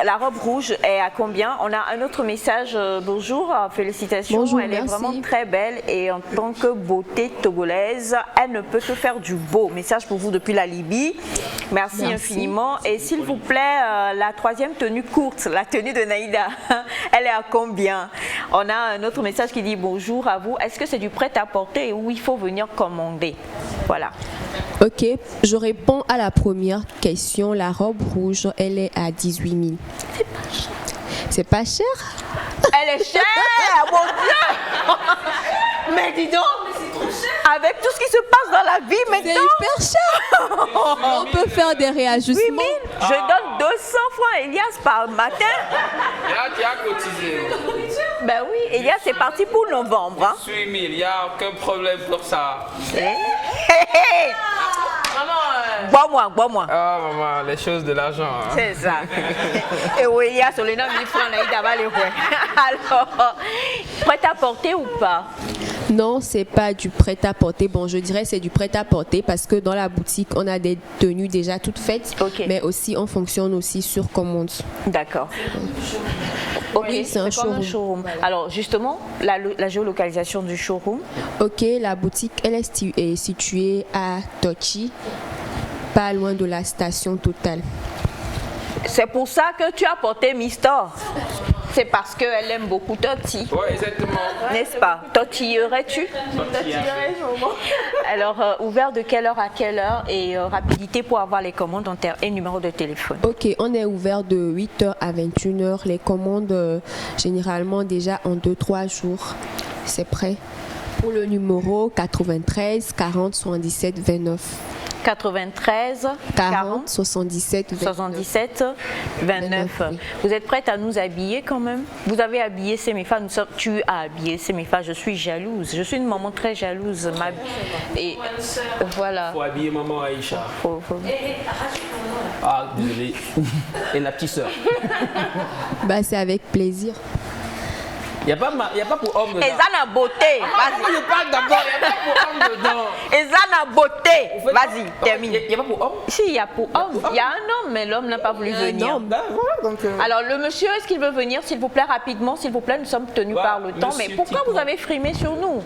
la robe rouge est à combien? On a un autre message. Bonjour, félicitations. Bonjour, elle merci. est vraiment très belle et en tant que beauté togolaise, elle ne peut que faire du beau. Message pour vous depuis la Libye. Merci infiniment. Et s'il vous plaît, la troisième tenue courte, la tenue de Naïda, elle est à combien? On a un autre message qui dit bonjour à vous. Est-ce que c'est du prêt-à-porter ou il faut venir commander? Voilà. Ok, je réponds à la première question. La robe rouge, elle est à 18 000. C'est pas cher. C'est pas cher? Elle est chère, mon Dieu. Mais dis donc, c'est trop cher. Avec tout ce qui se passe dans la vie maintenant. C'est hyper cher. On peut faire des réajustements. 8 000, je donne 200 francs à Elias par matin. Et là, tu as cotisé. Ben oui, Elias, c'est parti pour novembre. Hein. 8 000, il n'y a aucun problème pour ça. Maman, Bois-moi. Ah, maman, les choses de l'argent. Hein. C'est ça. Et oui, il y a sur les 9 000 francs, là, il va les voir. Alors, prêt à porter ou pas? Non, c'est pas du prêt-à-porter. Bon, je dirais c'est du prêt-à-porter parce que dans la boutique, on a des tenues déjà toutes faites, mais aussi on fonctionne aussi sur commande. D'accord. Ok, oui, c'est un showroom. Alors, justement, la géolocalisation du showroom. Ok, la boutique, elle est située à Tochi, pas loin de la station Total. C'est pour ça que tu as porté Mistor. C'est parce qu'elle aime beaucoup Toti. Oui, exactement. N'est-ce pas? Tortillerais-tu? Alors, ouvert de quelle heure à quelle heure et rapidité pour avoir les commandes et numéro de téléphone? Ok, on est ouvert de 8h à 21h. Les commandes, généralement, déjà en 2-3 jours. C'est prêt. Pour le numéro 93 40 77 29. 93 40 77 29. Vous êtes prête à nous habiller quand même? Vous avez habillé Semefa, tu as habillé Semefa, je suis jalouse. Je suis une maman très jalouse. Et voilà. Faut habiller maman Aïcha. Ah, désolé. Et la petite sœur. Bah, c'est avec plaisir. Il n'y a pas pour homme dedans. Et ça n'a beauté. Vas-y. Je parle d'abord, il n'y a pas pour homme dedans. Et ça n'a beauté. Vas-y, termine. Il n'y a pas pour homme? Si, il y a pour homme. Il y a un homme, mais l'homme n'a pas voulu venir. Alors, le monsieur, est-ce qu'il veut venir, s'il vous plaît, rapidement? S'il vous plaît, nous sommes tenus par le temps. Mais pourquoi vous avez frimé sur nous?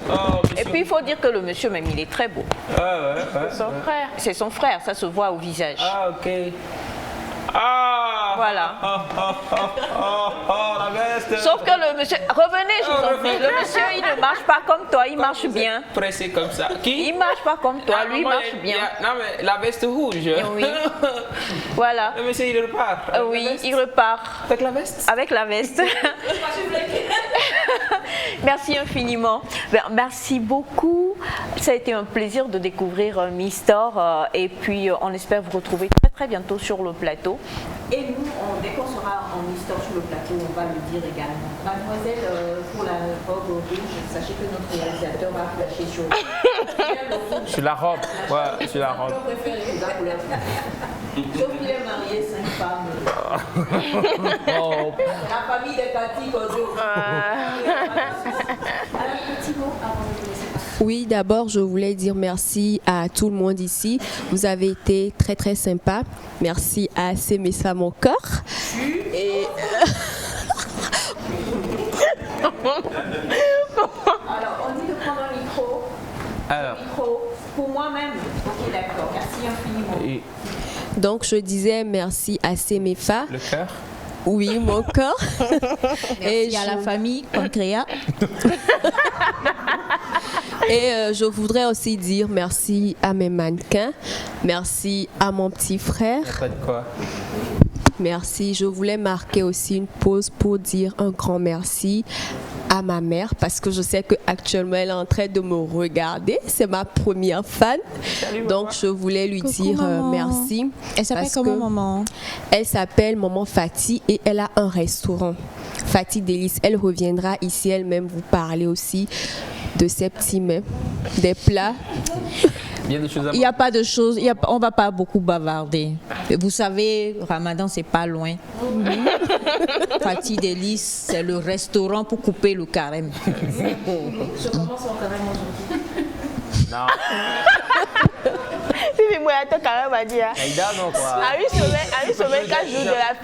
Et puis, il faut dire que le monsieur, même, il est très beau. Son frère. C'est son frère, ça se voit au visage. Ah, ok. Ah! Voilà. La veste. Sauf que le monsieur... Revenez, je vous en prie. Le monsieur, il ne marche pas comme toi, il marche bien. Pressé comme ça. Qui? Il marche pas comme toi, lui, il marche bien. Non, mais la veste rouge. Oui. Voilà. Le monsieur, il repart. Oui, il repart. Avec la veste? Avec la veste. Merci infiniment. Merci beaucoup. Ça a été un plaisir de découvrir Mistor. Et puis, on espère vous retrouver très bientôt sur le plateau. Et nous, dès qu'on sera en Mistor sur le plateau, on va le dire également. Mademoiselle, pour la robe rouge, sachez que notre réalisateur va flasher sur sur la robe. Ouais, sur la robe. Sauf qu'il est marié 5 femmes. La famille des Cathy Kodo. Oui, d'abord, je voulais dire merci à tout le monde ici. Vous avez été très, très sympa. Merci à Semefa, mon corps. Et... Alors, on dit de prendre un micro. Alors. Micro pour moi-même. Ok, d'accord. Merci infiniment. Donc, je disais merci à Semefa. Le cœur? Oui, mon corps. Merci à la famille Pancréa. Et je voudrais aussi dire merci à mes mannequins. Merci à mon petit frère. Pas de quoi. Merci. Je voulais marquer aussi une pause pour dire un grand merci à ma mère parce que je sais qu'actuellement elle est en train de me regarder. C'est ma première fan. Salut, donc je voulais lui dire merci. Elle s'appelle comment, maman? Elle s'appelle Maman Fatih et elle a un restaurant. Fatih Délice. Elle reviendra ici elle-même vous parler aussi de ses petits mets, des plats. Il n'y a pas de choses, on ne va pas beaucoup bavarder. Vous savez, Ramadan, c'est pas loin. Fatih Délice, c'est le restaurant pour couper le carême. Je commence mon carême aujourd'hui. Non.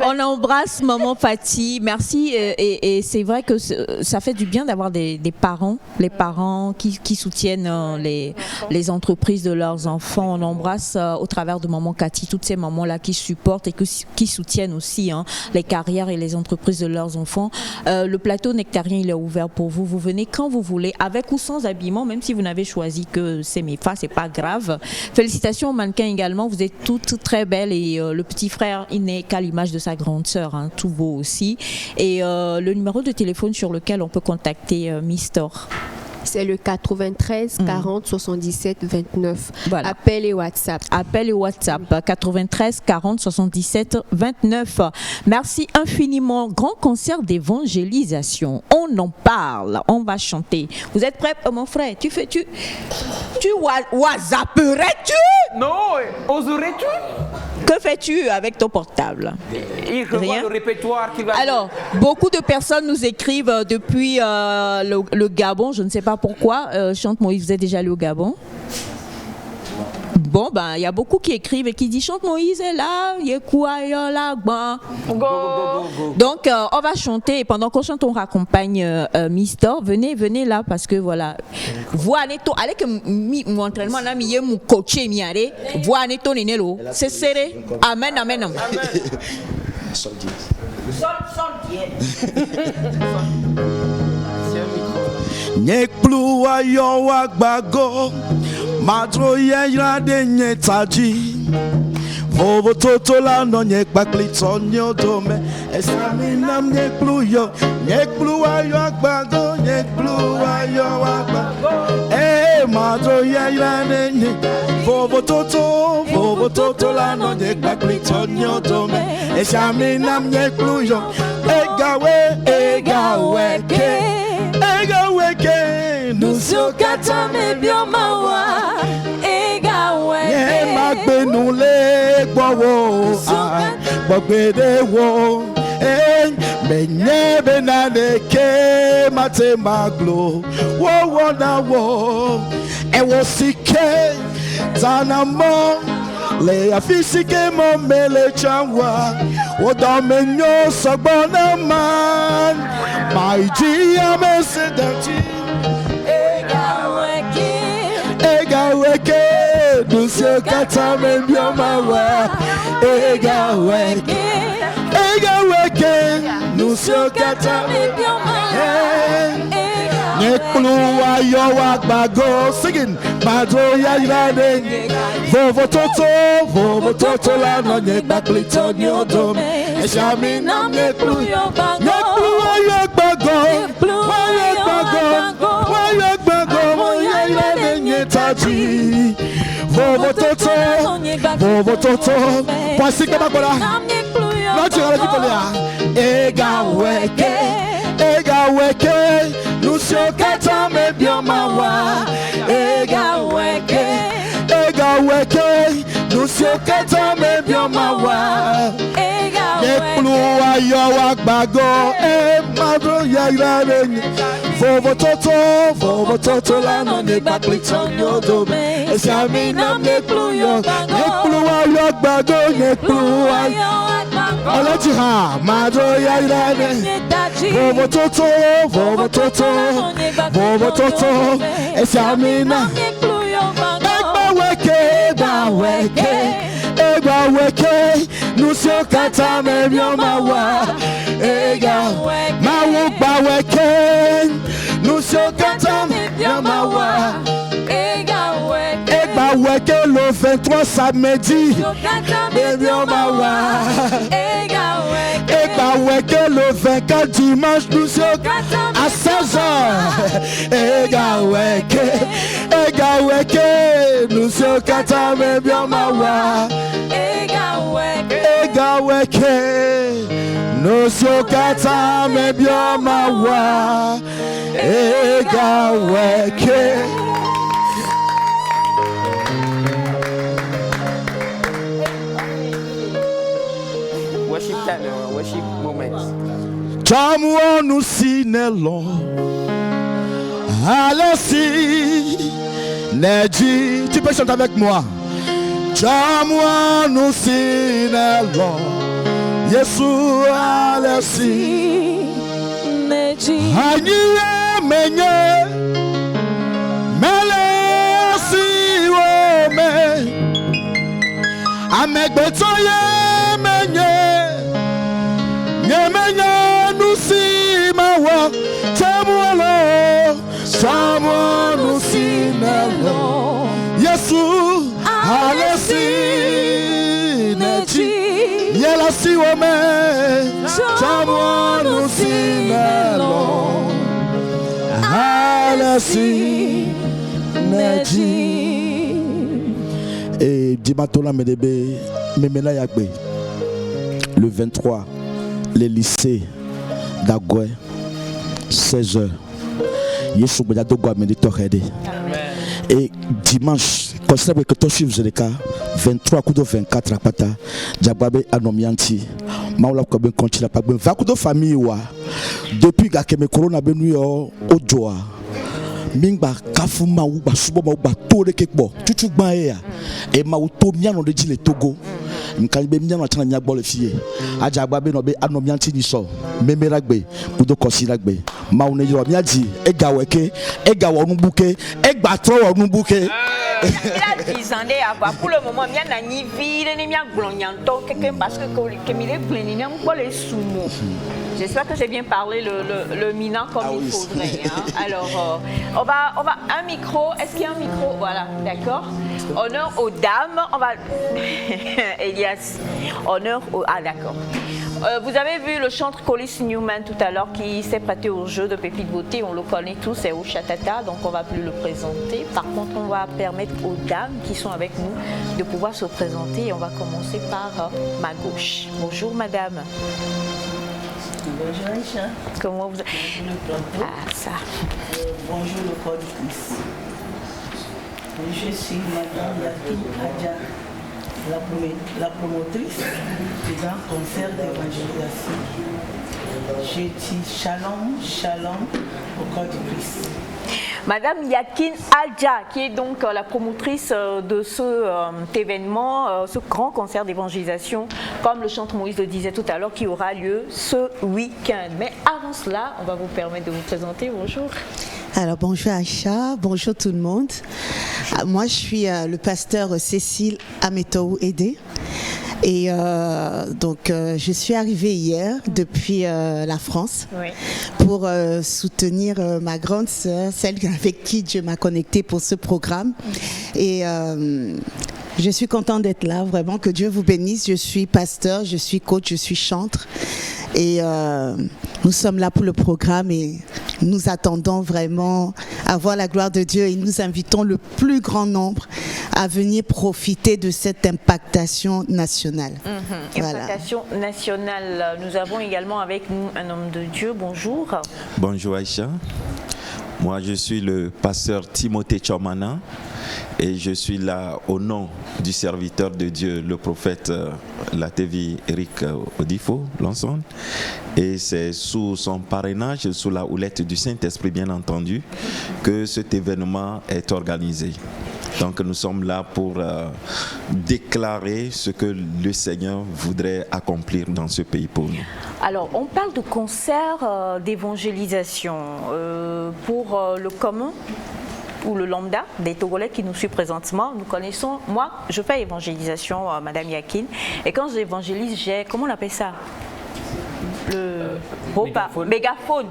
On embrasse maman Fatih, merci et c'est vrai que ça fait du bien d'avoir des parents, les parents qui soutiennent les entreprises de leurs enfants. On embrasse au travers de maman Cathy toutes ces mamans là qui supportent et qui soutiennent aussi les carrières et les entreprises de leurs enfants. Le plateau Nectarien il est ouvert pour vous. Vous venez quand vous voulez, avec ou sans habillement, même si vous n'avez choisi que Semefa, c'est pas grave. Félicitations aux mannequins également, vous êtes toutes très belles et le petit frère il n'est qu'à l'image de sa grande sœur, tout beau aussi. Et le numéro de téléphone sur lequel on peut contacter Mistor. C'est le 93 40 77 29. Voilà. Appel et WhatsApp. Appel et WhatsApp 93 40 77 29. Merci infiniment. Grand concert d'évangélisation. On en parle. On va chanter. Vous êtes prêts, mon frère? Tu WhatsApperais-tu? Non, oserais-tu? Que fais-tu avec ton portable? Il revoit le répertoire qui va... Alors, beaucoup de personnes nous écrivent depuis le Gabon. Je ne sais pas pourquoi. Chante Moïse, vous êtes déjà allé au Gabon? Bon, ben, il y a beaucoup qui écrivent et qui disent Chante Moïse est là, donc, on va chanter et pendant qu'on chante, on raccompagne Mister. Venez là parce que voilà. Voix neto, allez que mon entraînement là, mon coach miare. Voix neto nenelo. C'est serré. Amen. Sol Nyek plu ayo wagbago Madro yeyra de nyetaji Vovo toto la no nyek baklito nyodome Esaminam nyek plu ayo wagbago Nyek plu ayo wagbago Madro yeyra de nye Vovo toto la no nyek baklito nyodome Esaminam nyek plu yo Egawe ke Nusio kata me biomawa Ye magbe le gbowo Gbogede wo Menye benane ke mate maglo Wo na wo Ewo sike Zanamo Le afisike mo mele chanwa Oda menyo sagbona man My Gia mesedati Egaweke Nusio kata me biomawa Egaweke Nusio kata me biomawa Nyekplu ayo wagbago Singing Madro ya irade Vovo toto la no nyekbaklito nyodome Eshami nam nyekplu ayo wagbago Moya irade nyetaji Vovo toto Pasi kama kola Nati ala jikolia Egaweke Nusio kata me biomawa Egaweke Nusio kata me biomawa Nyekplu ayo wagbago Madro ya irade Vovo toto la no nyekbaklito nyodome Esami nam nyekplu ayo wagbago Nyekplu ayo Alaji ha Madro ya irade Vovo toto Esami nam Egaweke Nusio kata me biomawa Mawugaweke Nusio kata me biomawa Egaweke le 23 samedi me biomawa Egaweke le 24 dimanche Nusio à 16h Egaweke Nusio kata me biomawa Egaweke Nusio kata me biomawa Egaweke Worship time, worship moments. Jamu nous sinelo Alessi Neji. Tu peux chanter avec moi. Jamu nous sinelo Yesu Alessi Neji. Anye menye Melesi wome Amegbetoye menye Nyemenya nusimawa Chamualo nusinelo Yesu Alesi Neji Yela siwome Chamualo nusinelo merci, merci. Et Dimatola Medebe, Memela Yagbe, le 23, les lycées d'Agoué, 16h. Yesu Bejado Gwa Medito Rede. Et dimanche, considérez que toi suivre le cas, 23 coups de 24 à Pata, Djababe Anomianti, Maoula Koben Konti la Pagben, Vakudo famille wa, depuis Gakeme Corona Benuyo, Ojoa, Mingba Kafuma ou Basubo ou Batore Kekbo, Tutu Baea, et Mauto Miano de Gile Togo. Mkalibe Miano Tana Nyagbo le fier, Adjababe Nobe Anomianti Niso, Memeragbe, Kudo Kosiragbe, Maune Yo Miadi, Egaweke, Egawanubuke, Egbatro Nubuke. Pour le moment, il y a ni ville, ni glonyanto, quelqu'un parce que les sumo. J'espère que j'ai bien parlé le minant comme il faudrait. Hein. Alors, on va un micro. Est-ce qu'il y a un micro? Voilà, d'accord. Honneur aux dames. On va. Elias. Honneur aux. Ah, d'accord. Vous avez vu le chanteur Collis Newman tout à l'heure qui s'est prêté au jeu de Pépite Beauté. On le connaît tous, c'est au Chatata, donc on ne va plus le présenter. Par contre, on va permettre aux dames qui sont avec nous de pouvoir se présenter. Et on va commencer par ma gauche. Bonjour madame. Bonjour Aïcha. Comment vous... Bonjour le plateau. Ah, ça. Bonjour le productrice. Je suis madame Yakin Adja, la promotrice du grand concert d'évangélisation. Je dis shalom, shalom au corps du Christ. Madame Yakin Adja, qui est donc la promotrice de cet événement, ce grand concert d'évangélisation, comme le chanteur Moïse le disait tout à l'heure, qui aura lieu ce week-end. Mais avant cela, on va vous permettre de vous présenter. Bonjour. Alors bonjour Aïcha, bonjour tout le monde. Moi je suis le pasteur Cécile Ametou Aidé. Et je suis arrivée hier depuis la France pour soutenir ma grande sœur, celle avec qui Dieu m'a connectée pour ce programme. Et je suis contente d'être là, vraiment, que Dieu vous bénisse. Je suis pasteur, je suis coach, je suis chantre. Et nous sommes là pour le programme et nous attendons vraiment à voir la gloire de Dieu et nous invitons le plus grand nombre à venir profiter de cette impactation nationale. Voilà. Impactation nationale. Nous avons également avec nous un homme de Dieu. Bonjour. Bonjour Aïcha. Moi je suis le pasteur Timothée Chomana et je suis là au nom du serviteur de Dieu, le prophète Latevi Eric Odifo Lanson. Et c'est sous son parrainage, sous la houlette du Saint-Esprit bien entendu, que cet événement est organisé. Donc nous sommes là pour déclarer ce que le Seigneur voudrait accomplir dans ce pays pour nous. Alors on parle de concert d'évangélisation pour le commun ou le lambda des Togolais qui nous suivent présentement. Nous connaissons, moi je fais évangélisation, Madame Yakin, et quand j'évangélise, j'ai, comment on appelle ça? Le mégaphone.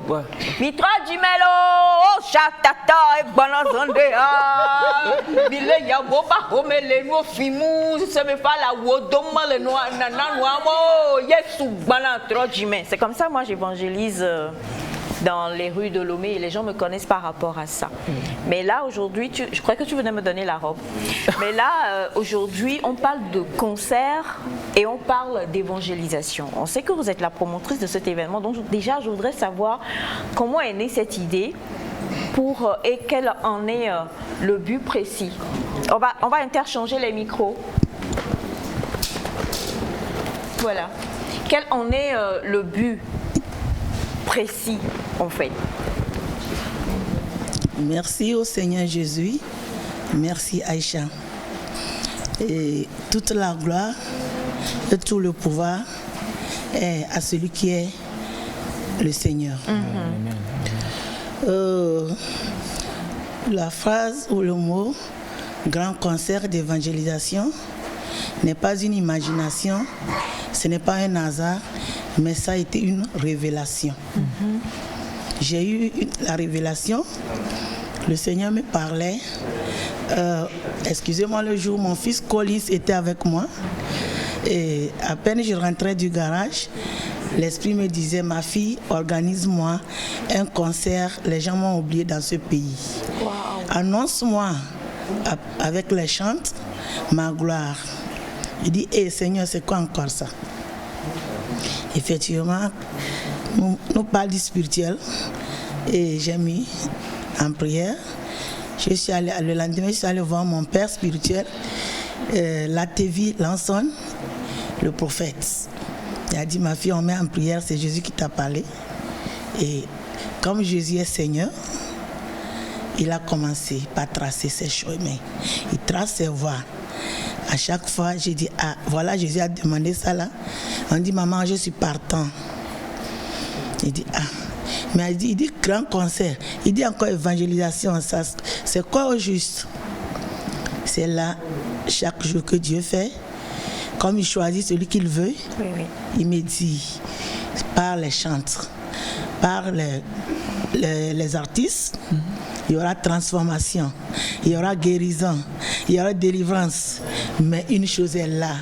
Mitra Jimelo, oh chatata et banazondea. Bile ya boba homele no fimu, se me fa la wodoma le no nananwamo, yesu bana trojime. C'est comme ça moi j'évangélise dans les rues de Lomé et les gens me connaissent par rapport à ça. Mais là aujourd'hui, je crois que tu venais me donner la robe. Mais là aujourd'hui, on parle de concert et on parle d'évangélisation. On sait que vous êtes la promotrice de cet événement, donc déjà je voudrais savoir comment est née cette idée et quel en est le but précis. On va interchanger les micros. Voilà. Quel en est le but précis en fait? Merci au Seigneur Jésus, merci Aïcha. Et toute la gloire et tout le pouvoir est à celui qui est le Seigneur. La phrase ou le mot grand concert d'évangélisation n'est pas une imagination, ce n'est pas un hasard, mais ça a été une révélation. J'ai eu la révélation, le Seigneur me parlait, excusez-moi le jour, mon fils Collis était avec moi, et à peine je rentrais du garage, l'Esprit me disait, ma fille, organise-moi un concert, les gens m'ont oublié dans ce pays. Wow. Annonce-moi avec les chantes ma gloire. Il dit, hé Seigneur, c'est quoi encore ça? Effectivement, nous parlons du spirituel et j'ai mis en prière. Je suis allée, le lendemain, je suis allée voir mon père spirituel, la TV Lanson, le prophète. Il a dit, ma fille, on met en prière, c'est Jésus qui t'a parlé. Et comme Jésus est Seigneur, il a commencé par tracer ses chemins. Il trace ses voies. À chaque fois, j'ai dit, ah, voilà, Jésus a demandé ça là. On dit, maman, je suis partant. Il dit, ah. Mais il dit grand concert. Il dit encore évangélisation. Ça, c'est quoi au juste? C'est là, chaque jour que Dieu fait, comme il choisit celui qu'il veut, oui, oui. Il me dit, par les chantres, par les artistes, il y aura transformation, il y aura guérison, il y aura délivrance. Mais une chose est là,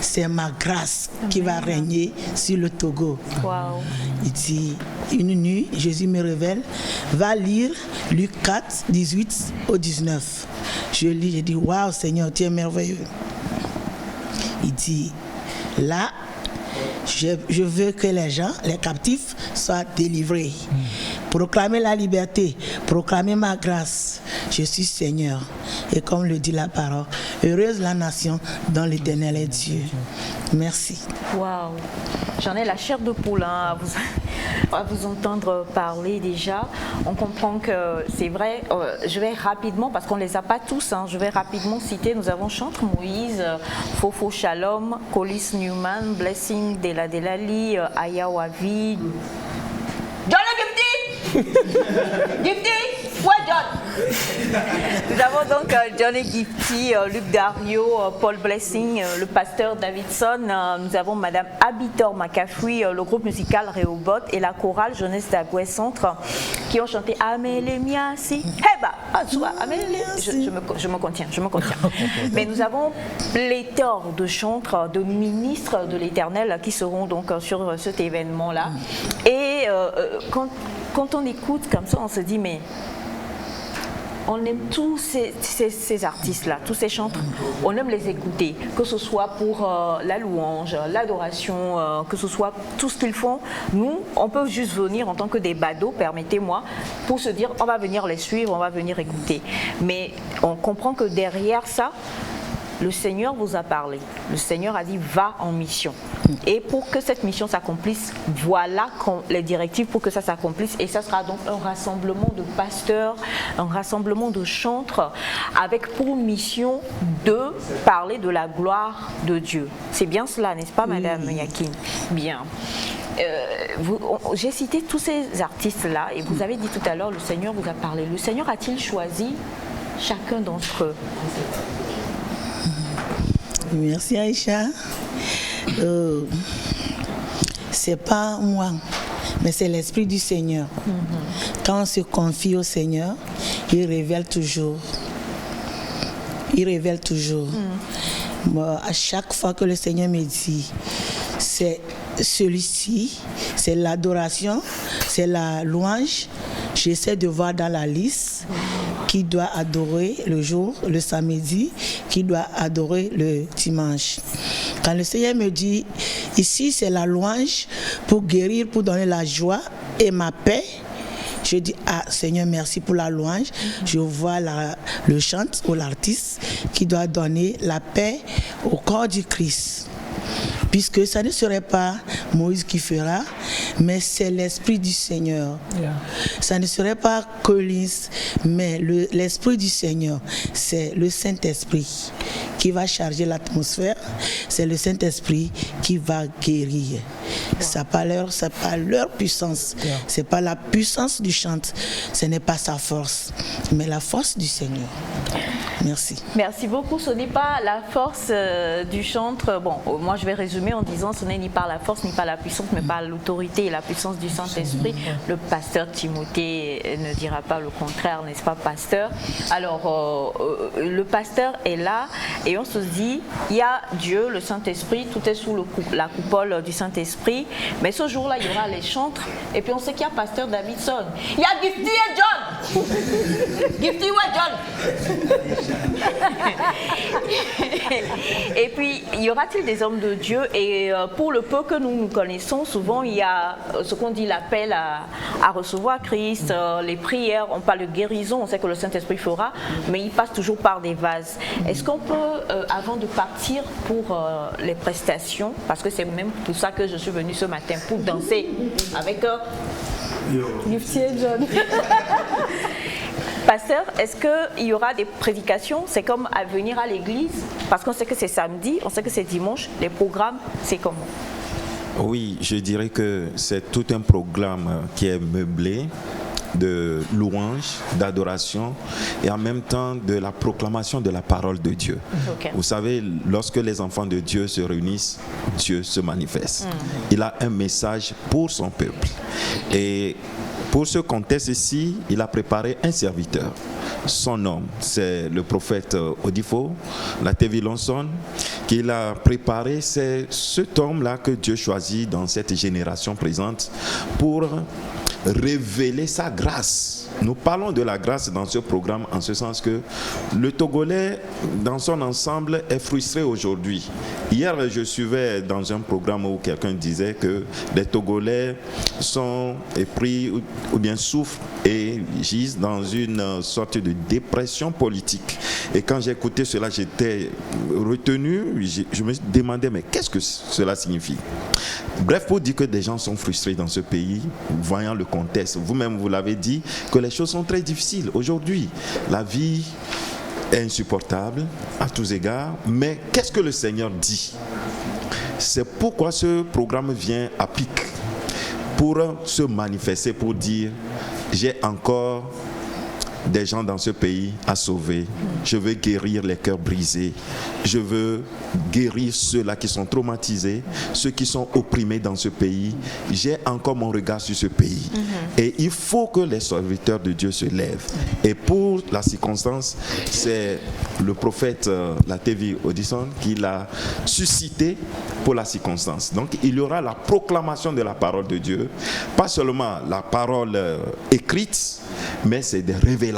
c'est ma grâce qui va régner sur le Togo. Wow. Il dit, une nuit, Jésus me révèle, va lire Luc 4, 18 au 19. Je lis, je dis, waouh Seigneur, tu es merveilleux. Il dit, là, je veux que les gens, les captifs, soient délivrés. Proclamer la liberté, proclamer ma grâce. Je suis Seigneur. Et comme le dit la parole, heureuse la nation dont l'Éternel est Dieu. Merci. Waouh, j'en ai la chair de poule à vous entendre parler déjà. On comprend que c'est vrai. Je vais rapidement, parce qu'on ne les a pas tous, je vais rapidement citer. Nous avons Chantre Moïse, Fofo Shalom, Colis Newman, Blessing Dela Delali, Aya Wavi. Johnny Gifty! Gifty! Ouais, John! Nous avons donc Johnny Gifty, Luc Dario, Paul Blessing, le pasteur Davidson. Nous avons Madame Abitor Makafui, le groupe musical Rehoboth et la chorale Jeunesse d'Agoué Centre qui ont chanté Amélie Miasi. Heba! Je me contiens. Mais nous avons pléthore de chantres, de ministres de l'Éternel qui seront donc sur cet événement-là. Et quand on écoute comme ça, on se dit, mais on aime tous ces artistes-là, tous ces chantres, on aime les écouter, que ce soit pour la louange, l'adoration, que ce soit tout ce qu'ils font. Nous, on peut juste venir en tant que des badauds, permettez-moi, pour se dire, on va venir les suivre, on va venir écouter. Mais on comprend que derrière ça, le Seigneur vous a parlé. Le Seigneur a dit, va en mission. Et pour que cette mission s'accomplisse, voilà les directives pour que ça s'accomplisse. Et ça sera donc un rassemblement de pasteurs, un rassemblement de chantres, avec pour mission de parler de la gloire de Dieu. C'est bien cela, n'est-ce pas, Madame Yakin? Bien. J'ai cité tous ces artistes-là et vous avez dit tout à l'heure, le Seigneur vous a parlé. Le Seigneur a-t-il choisi chacun d'entre eux? Merci Aïcha. C'est pas moi, mais c'est l'Esprit du Seigneur. Quand on se confie au Seigneur, il révèle toujours. Moi, à chaque fois que le Seigneur me dit, c'est celui-ci, c'est l'adoration, c'est la louange, j'essaie de voir dans la liste qui doit adorer le jour, le samedi, qui doit adorer le dimanche. Quand le Seigneur me dit, ici c'est la louange pour guérir, pour donner la joie et ma paix, je dis, ah Seigneur, merci pour la louange. Je vois le chant ou l'artiste qui doit donner la paix au corps du Christ. Puisque ça ne serait pas Moïse qui fera, mais c'est l'Esprit du Seigneur. Ça ne serait pas Collins, mais l'Esprit du Seigneur, c'est le Saint-Esprit qui va charger l'atmosphère, c'est le Saint-Esprit qui va guérir. C'est pas leur puissance, c'est pas la puissance du chant, ce n'est pas sa force, mais la force du Seigneur. Merci. Merci beaucoup. Ce n'est pas la force du chantre. Bon, moi je vais résumer en disant ce n'est ni par la force ni par la puissance, mais par l'autorité et la puissance du Saint-Esprit. Le pasteur Timothée ne dira pas le contraire, n'est-ce pas, pasteur? Alors, le pasteur est là et on se dit, il y a Dieu, le Saint-Esprit, tout est sous la coupole du Saint-Esprit, mais ce jour-là, il y aura les chantres, et puis on sait qu'il y a pasteur Davidson. Il y a Gifty et John. Gifty ou John. Et puis, y aura-t-il des hommes de Dieu? Et pour le peu que nous connaissons, souvent il y a ce qu'on dit l'appel à recevoir Christ, les prières, on parle de guérison, on sait que le Saint-Esprit fera, mais il passe toujours par des vases. Est-ce qu'on peut, avant de partir pour les prestations, parce que c'est même pour ça que je suis venue ce matin, pour danser avec Gifty et John. Pasteur, est-ce qu'il y aura des prédications? C'est comme à venir à l'église? Parce qu'on sait que c'est samedi, on sait que c'est dimanche. Les programmes, c'est comment? Oui, je dirais que c'est tout un programme qui est meublé de louange, d'adoration et en même temps de la proclamation de la parole de Dieu. Okay. Vous savez, lorsque les enfants de Dieu se réunissent, Dieu se manifeste. Il a un message pour son peuple. Et pour ce contexte ici, il a préparé un serviteur. Son nom, c'est le prophète Odifo, la TV Lonson, qu'il a préparé. C'est cet homme-là que Dieu choisit dans cette génération présente pour révéler sa grâce. Nous parlons de la grâce dans ce programme en ce sens que le Togolais dans son ensemble est frustré aujourd'hui. Hier, je suivais dans un programme où quelqu'un disait que les Togolais sont épris ou bien souffrent et gisent dans une sorte de dépression politique. Et quand j'ai écouté cela, j'étais retenu. Je me demandais, mais qu'est-ce que cela signifie? Bref, pour dire que des gens sont frustrés dans ce pays, voyant le contexte. Vous-même, vous l'avez dit, que les choses sont très difficiles. Aujourd'hui, la vie est insupportable à tous égards. Mais qu'est-ce que le Seigneur dit? C'est pourquoi ce programme vient à pic. Pour se manifester, pour dire, j'ai encore des gens dans ce pays à sauver. Je veux guérir les cœurs brisés. Je veux guérir ceux-là qui sont traumatisés, ceux qui sont opprimés dans ce pays. J'ai encore mon regard sur ce pays. Et il faut que les serviteurs de Dieu se lèvent. Et pour la circonstance, c'est le prophète la TV Odison qui l'a suscité pour la circonstance. Donc il y aura la proclamation de la parole de Dieu, pas seulement la parole écrite, mais c'est des révélations.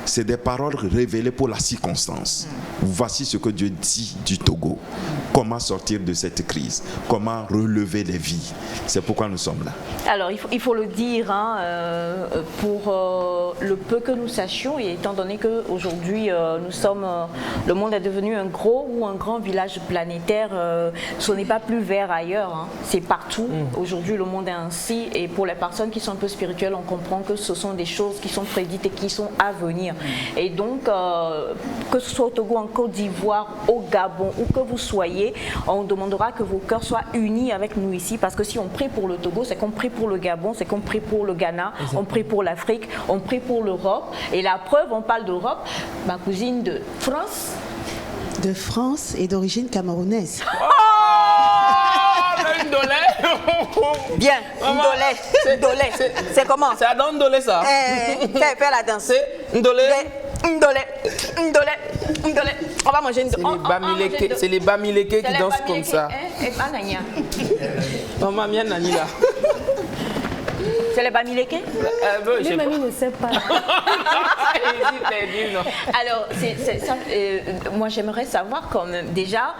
C'est des paroles révélées pour la circonstance. Voici ce que Dieu dit du Togo. Comment sortir de cette crise? Comment relever les vies? C'est pourquoi nous sommes là. Alors, il faut le dire, hein, pour le peu que nous sachions, et étant donné qu'aujourd'hui, le monde est devenu un gros ou un grand village planétaire, ce n'est pas plus vert ailleurs, hein, c'est partout. Aujourd'hui, le monde est ainsi, et pour les personnes qui sont un peu spirituelles, on comprend que ce sont des choses qui sont prédites et qui sont à venir. Et donc, que ce soit au Togo, en Côte d'Ivoire, au Gabon, où que vous soyez, on demandera que vos cœurs soient unis avec nous ici, parce que si on prie pour le Togo, c'est qu'on prie pour le Gabon, c'est qu'on prie pour le Ghana, on prie pour l'Afrique, on prie pour l'Europe. Et la preuve, on parle d'Europe, ma cousine de France. De France et d'origine camerounaise. Ndolé. Bien, Ndolé. C'est comment? C'est à Ndolé ça. Fais la danse. Ndolé. On va manger Ndolé. C'est les Bamileke qui dansent comme ça. Maman, viens Nani là. C'est les Bamileke? Oui, mamie ne sait pas. Alors, moi j'aimerais savoir quand même, déjà,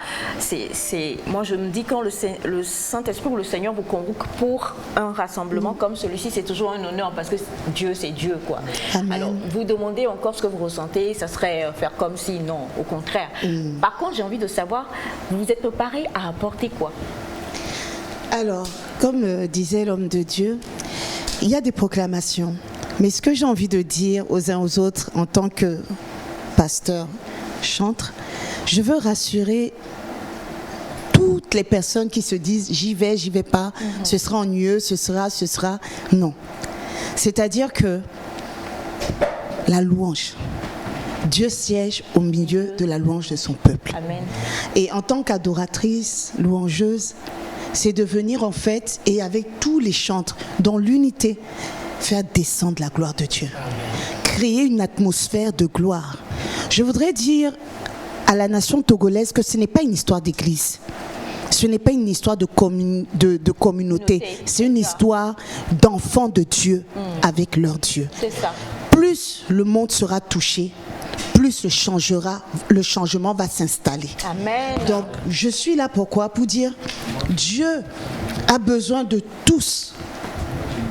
moi je me dis quand le Saint-Esprit ou le Seigneur vous convoque pour un rassemblement comme celui-ci, c'est toujours un honneur parce que Dieu c'est Dieu, quoi. Amen. Alors, vous demandez encore ce que vous ressentez, ça serait faire comme si, non, au contraire. Par contre, j'ai envie de savoir, vous êtes préparé à apporter quoi? Alors, comme disait l'homme de Dieu, il y a des proclamations. Mais ce que j'ai envie de dire aux uns aux autres en tant que pasteur, chantre, je veux rassurer toutes les personnes qui se disent j'y vais pas, ce sera ennuyeux, ce sera. Non. C'est-à-dire que la louange, Dieu siège au milieu de la louange de son peuple. Amen. Et en tant qu'adoratrice, louangeuse, c'est de venir en fait et avec tous les chantres, dans l'unité, faire descendre la gloire de Dieu. Créer une atmosphère de gloire. Je voudrais dire à la nation togolaise que ce n'est pas une histoire d'église. Ce n'est pas une histoire de communauté. C'est une histoire d'enfants de Dieu avec leur Dieu. C'est ça. Plus le monde sera touché, plus le changement va s'installer. Amen. Donc, je suis là pourquoi? Pour dire, Dieu a besoin de tous.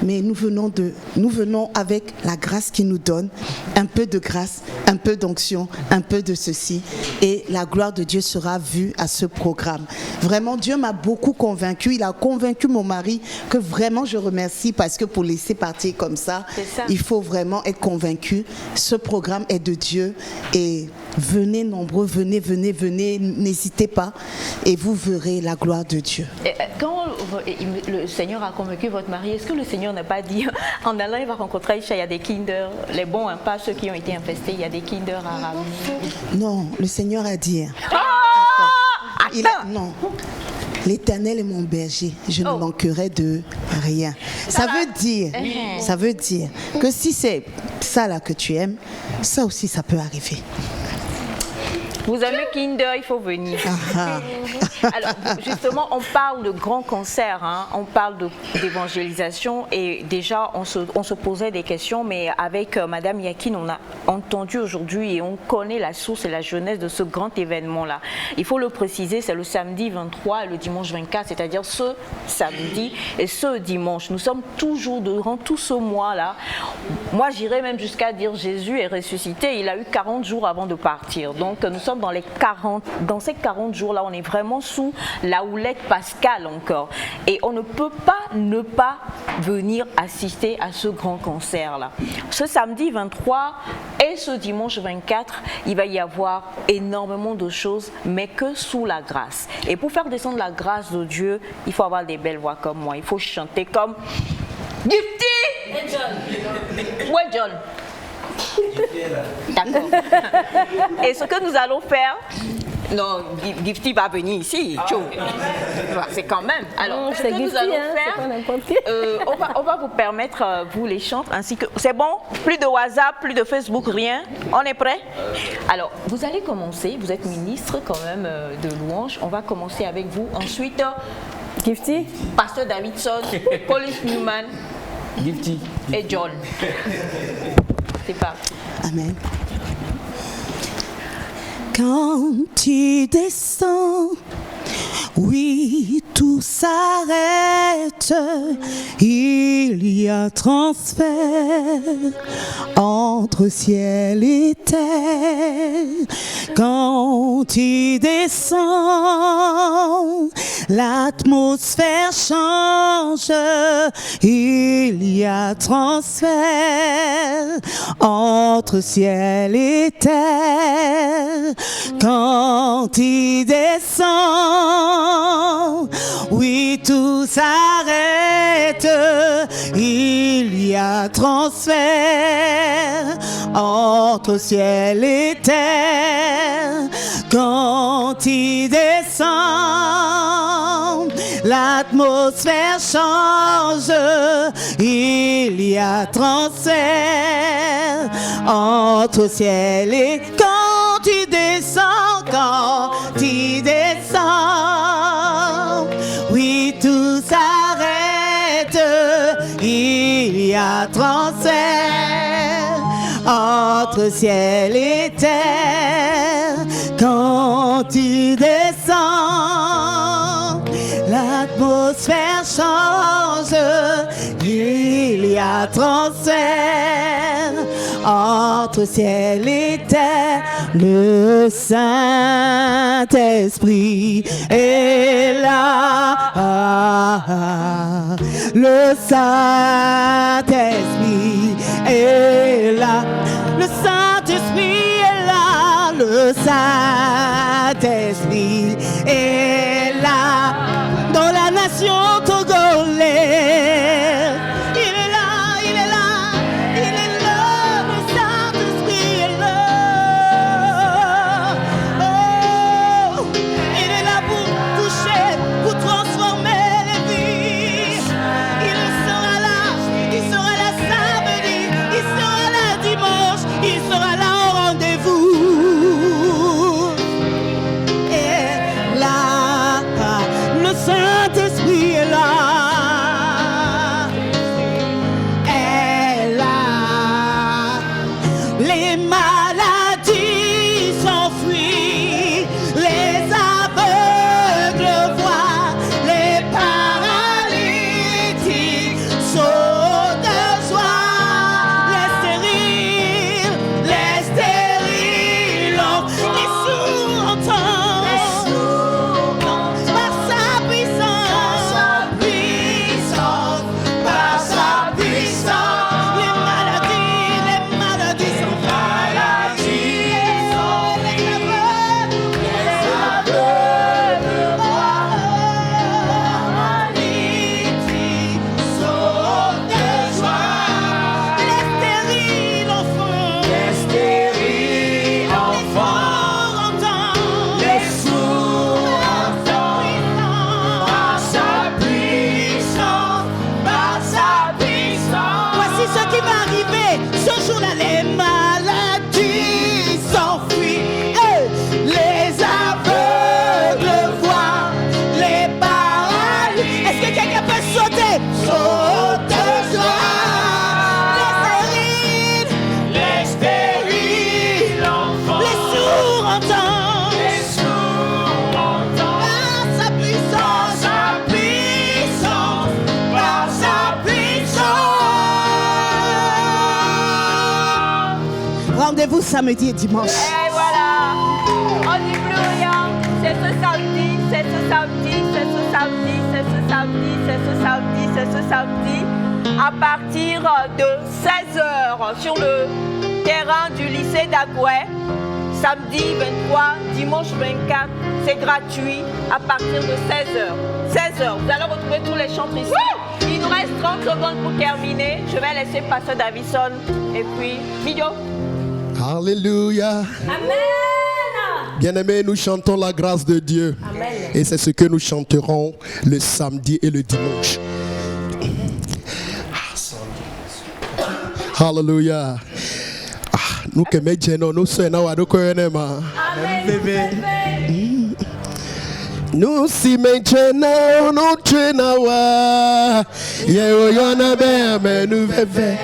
Mais nous venons avec la grâce qu'il nous donne, un peu de grâce, un peu d'onction, un peu de ceci, et la gloire de Dieu sera vue à ce programme. Vraiment, Dieu m'a beaucoup convaincue. Il a convaincu mon mari que vraiment je remercie parce que pour laisser partir comme ça, il faut vraiment être convaincu. Ce programme est de Dieu et venez nombreux, venez, n'hésitez pas et vous verrez la gloire de Dieu. Et quand le Seigneur a convaincu votre mari, est-ce que le Seigneur n'a pas dit en allant il va rencontrer Aïcha, il y a des Kinder, les bons, hein, pas ceux qui ont été infestés, il y a des Kinder à ramener? Non, le Seigneur a dit. Non. L'Éternel est mon berger, je ne manquerai de rien. Ça veut dire que si c'est ça là que tu aimes, ça aussi ça peut arriver. Vous aimez Kinder, il faut venir. Alors, justement, on parle de grands concerts, hein, on parle d'évangélisation et déjà, on se posait des questions, mais avec Madame Yakin, on a entendu aujourd'hui et on connaît la source et la jeunesse de ce grand événement-là. Il faut le préciser, c'est le samedi 23 et le dimanche 24, c'est-à-dire ce samedi et ce dimanche. Nous sommes toujours durant tout ce mois-là. Moi, j'irais même jusqu'à dire Jésus est ressuscité. Il a eu 40 jours avant de partir. Donc, nous sommes dans ces 40 jours-là, on est vraiment sous la houlette pascale encore. Et on ne peut pas ne pas venir assister à ce grand concert-là. Ce samedi 23 et ce dimanche 24, il va y avoir énormément de choses, mais que sous la grâce. Et pour faire descendre la grâce de Dieu, il faut avoir des belles voix comme moi. Il faut chanter comme Gifty! Et John. Ouais, John. D'accord. Et ce que nous allons faire, non, Gifty va venir ici. C'est quand même. Alors, ce que nous allons faire, on va vous permettre, vous les chantres, ainsi que. C'est bon? Plus de WhatsApp, plus de Facebook, rien. On est prêt? Alors, vous allez commencer. Vous êtes ministre quand même de louange. On va commencer avec vous. Ensuite, Gifty, Pasteur Davidson, Police Newman, Gifty et John. C'est parti. Amen. Quand tu descends, oui, tout s'arrête. Il y a transfert entre ciel et terre. Quand tu descends, l'atmosphère change. Il y a transfert entre ciel et terre. Quand tu descends, oui, tout s'arrête. Il y a transfert entre ciel et terre. Quand tu descends, l'atmosphère change. Il y a transfert entre ciel et terre. Quand tu descends, oui, tout s'arrête. Il y a transfert entre ciel et terre. Quand tu descends, l'atmosphère change. Il y a transfert entre ciel et terre. Le Saint-Esprit est là. Le Saint-Esprit est là. Le Saint-Esprit est là. Le Saint-Esprit est là. Dans la nation togolaise. Il est là, il est là, il est là. Le Saint-Esprit est là. rendez-vous samedi et dimanche. Et voilà, on dit plus rien. C'est ce samedi, c'est ce samedi, c'est ce samedi, c'est ce samedi, c'est ce samedi, c'est ce samedi, à partir de 16h sur le terrain du lycée d'Agoué. Samedi 23, dimanche 24, c'est gratuit à partir de 16h. 16h, vous allez retrouver tous les chantres ici. Il nous reste 30 secondes pour terminer. Je vais laisser passer Davison et puis Midio. Alléluia. Amen. Bien-aimés, nous chantons la grâce de Dieu. Amen. Et c'est ce que nous chanterons le samedi et le dimanche. Alléluia. Nous que mettons nous sommes à nous si maintenant nous traînons yona be nous veve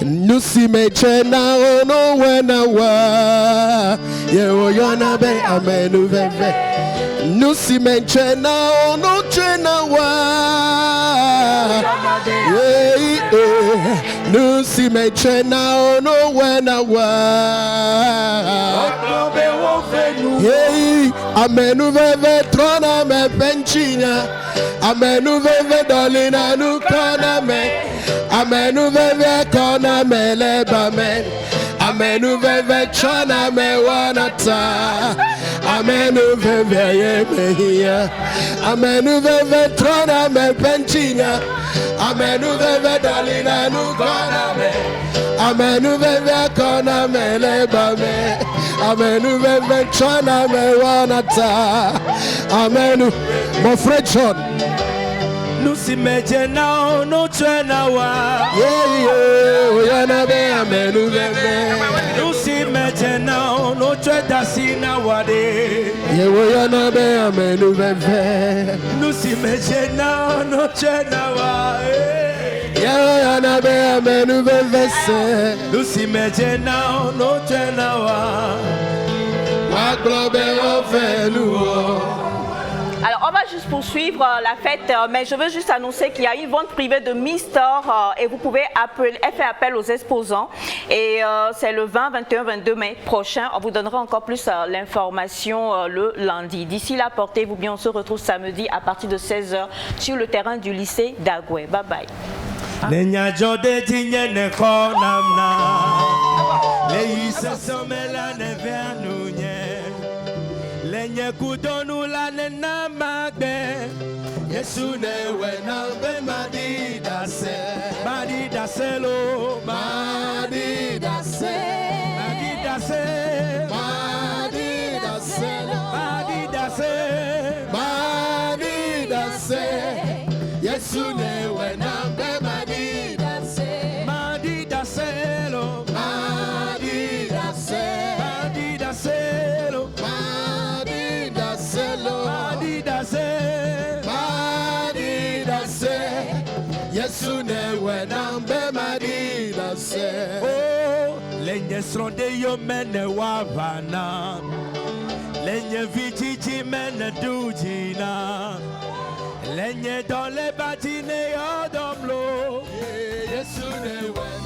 nous si maintenant nous wenawa yona be nous veve nous si maintenant nous traînons nous si maintenant nous wenawa amenu veve trona me penchina amenu veve dolina nu kona me amenu veve kona me leba men amenu veve chona me wanata amenu veve ye mehia amenu veve trona me penchina amenu veve dolina nu kona me amenu veve kona me leba me amenu veve chona me wanata amenu mon frère John nous si maintenant nous traînons yana be amenu veve nous si maintenant nous traînons wade yana be amenu veve nous si maintenant nous traînons yana be amenu veve se nous si maintenant nous traînons wa globe o fait nous. Alors, on va juste poursuivre la fête, mais je veux juste annoncer qu'il y a une vente privée de Miss-Store et vous pouvez faire appel aux exposants. Et c'est le 20, 21, 22 mai prochain. On vous donnera encore plus l'information le lundi. D'ici là, portez-vous bien. On se retrouve samedi à partir de 16h sur le terrain du lycée d'Agoué. Bye bye. Lenye kudonu la nena magbe Yesu ne wena be madida se Madida se lo Madida se Madida se Madida se Madida se Madida se Yesu ne wena be madida se Madida se lo Madida se Madida se lo Madida se lo Madida se Madida se Yesu ne wena be madida se Oh lenye sonde yo mene wavana Lenye vijiji mene dujina Lenye dans les bâtiments yodomlo Yesu ne wena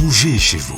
Bougez chez vous.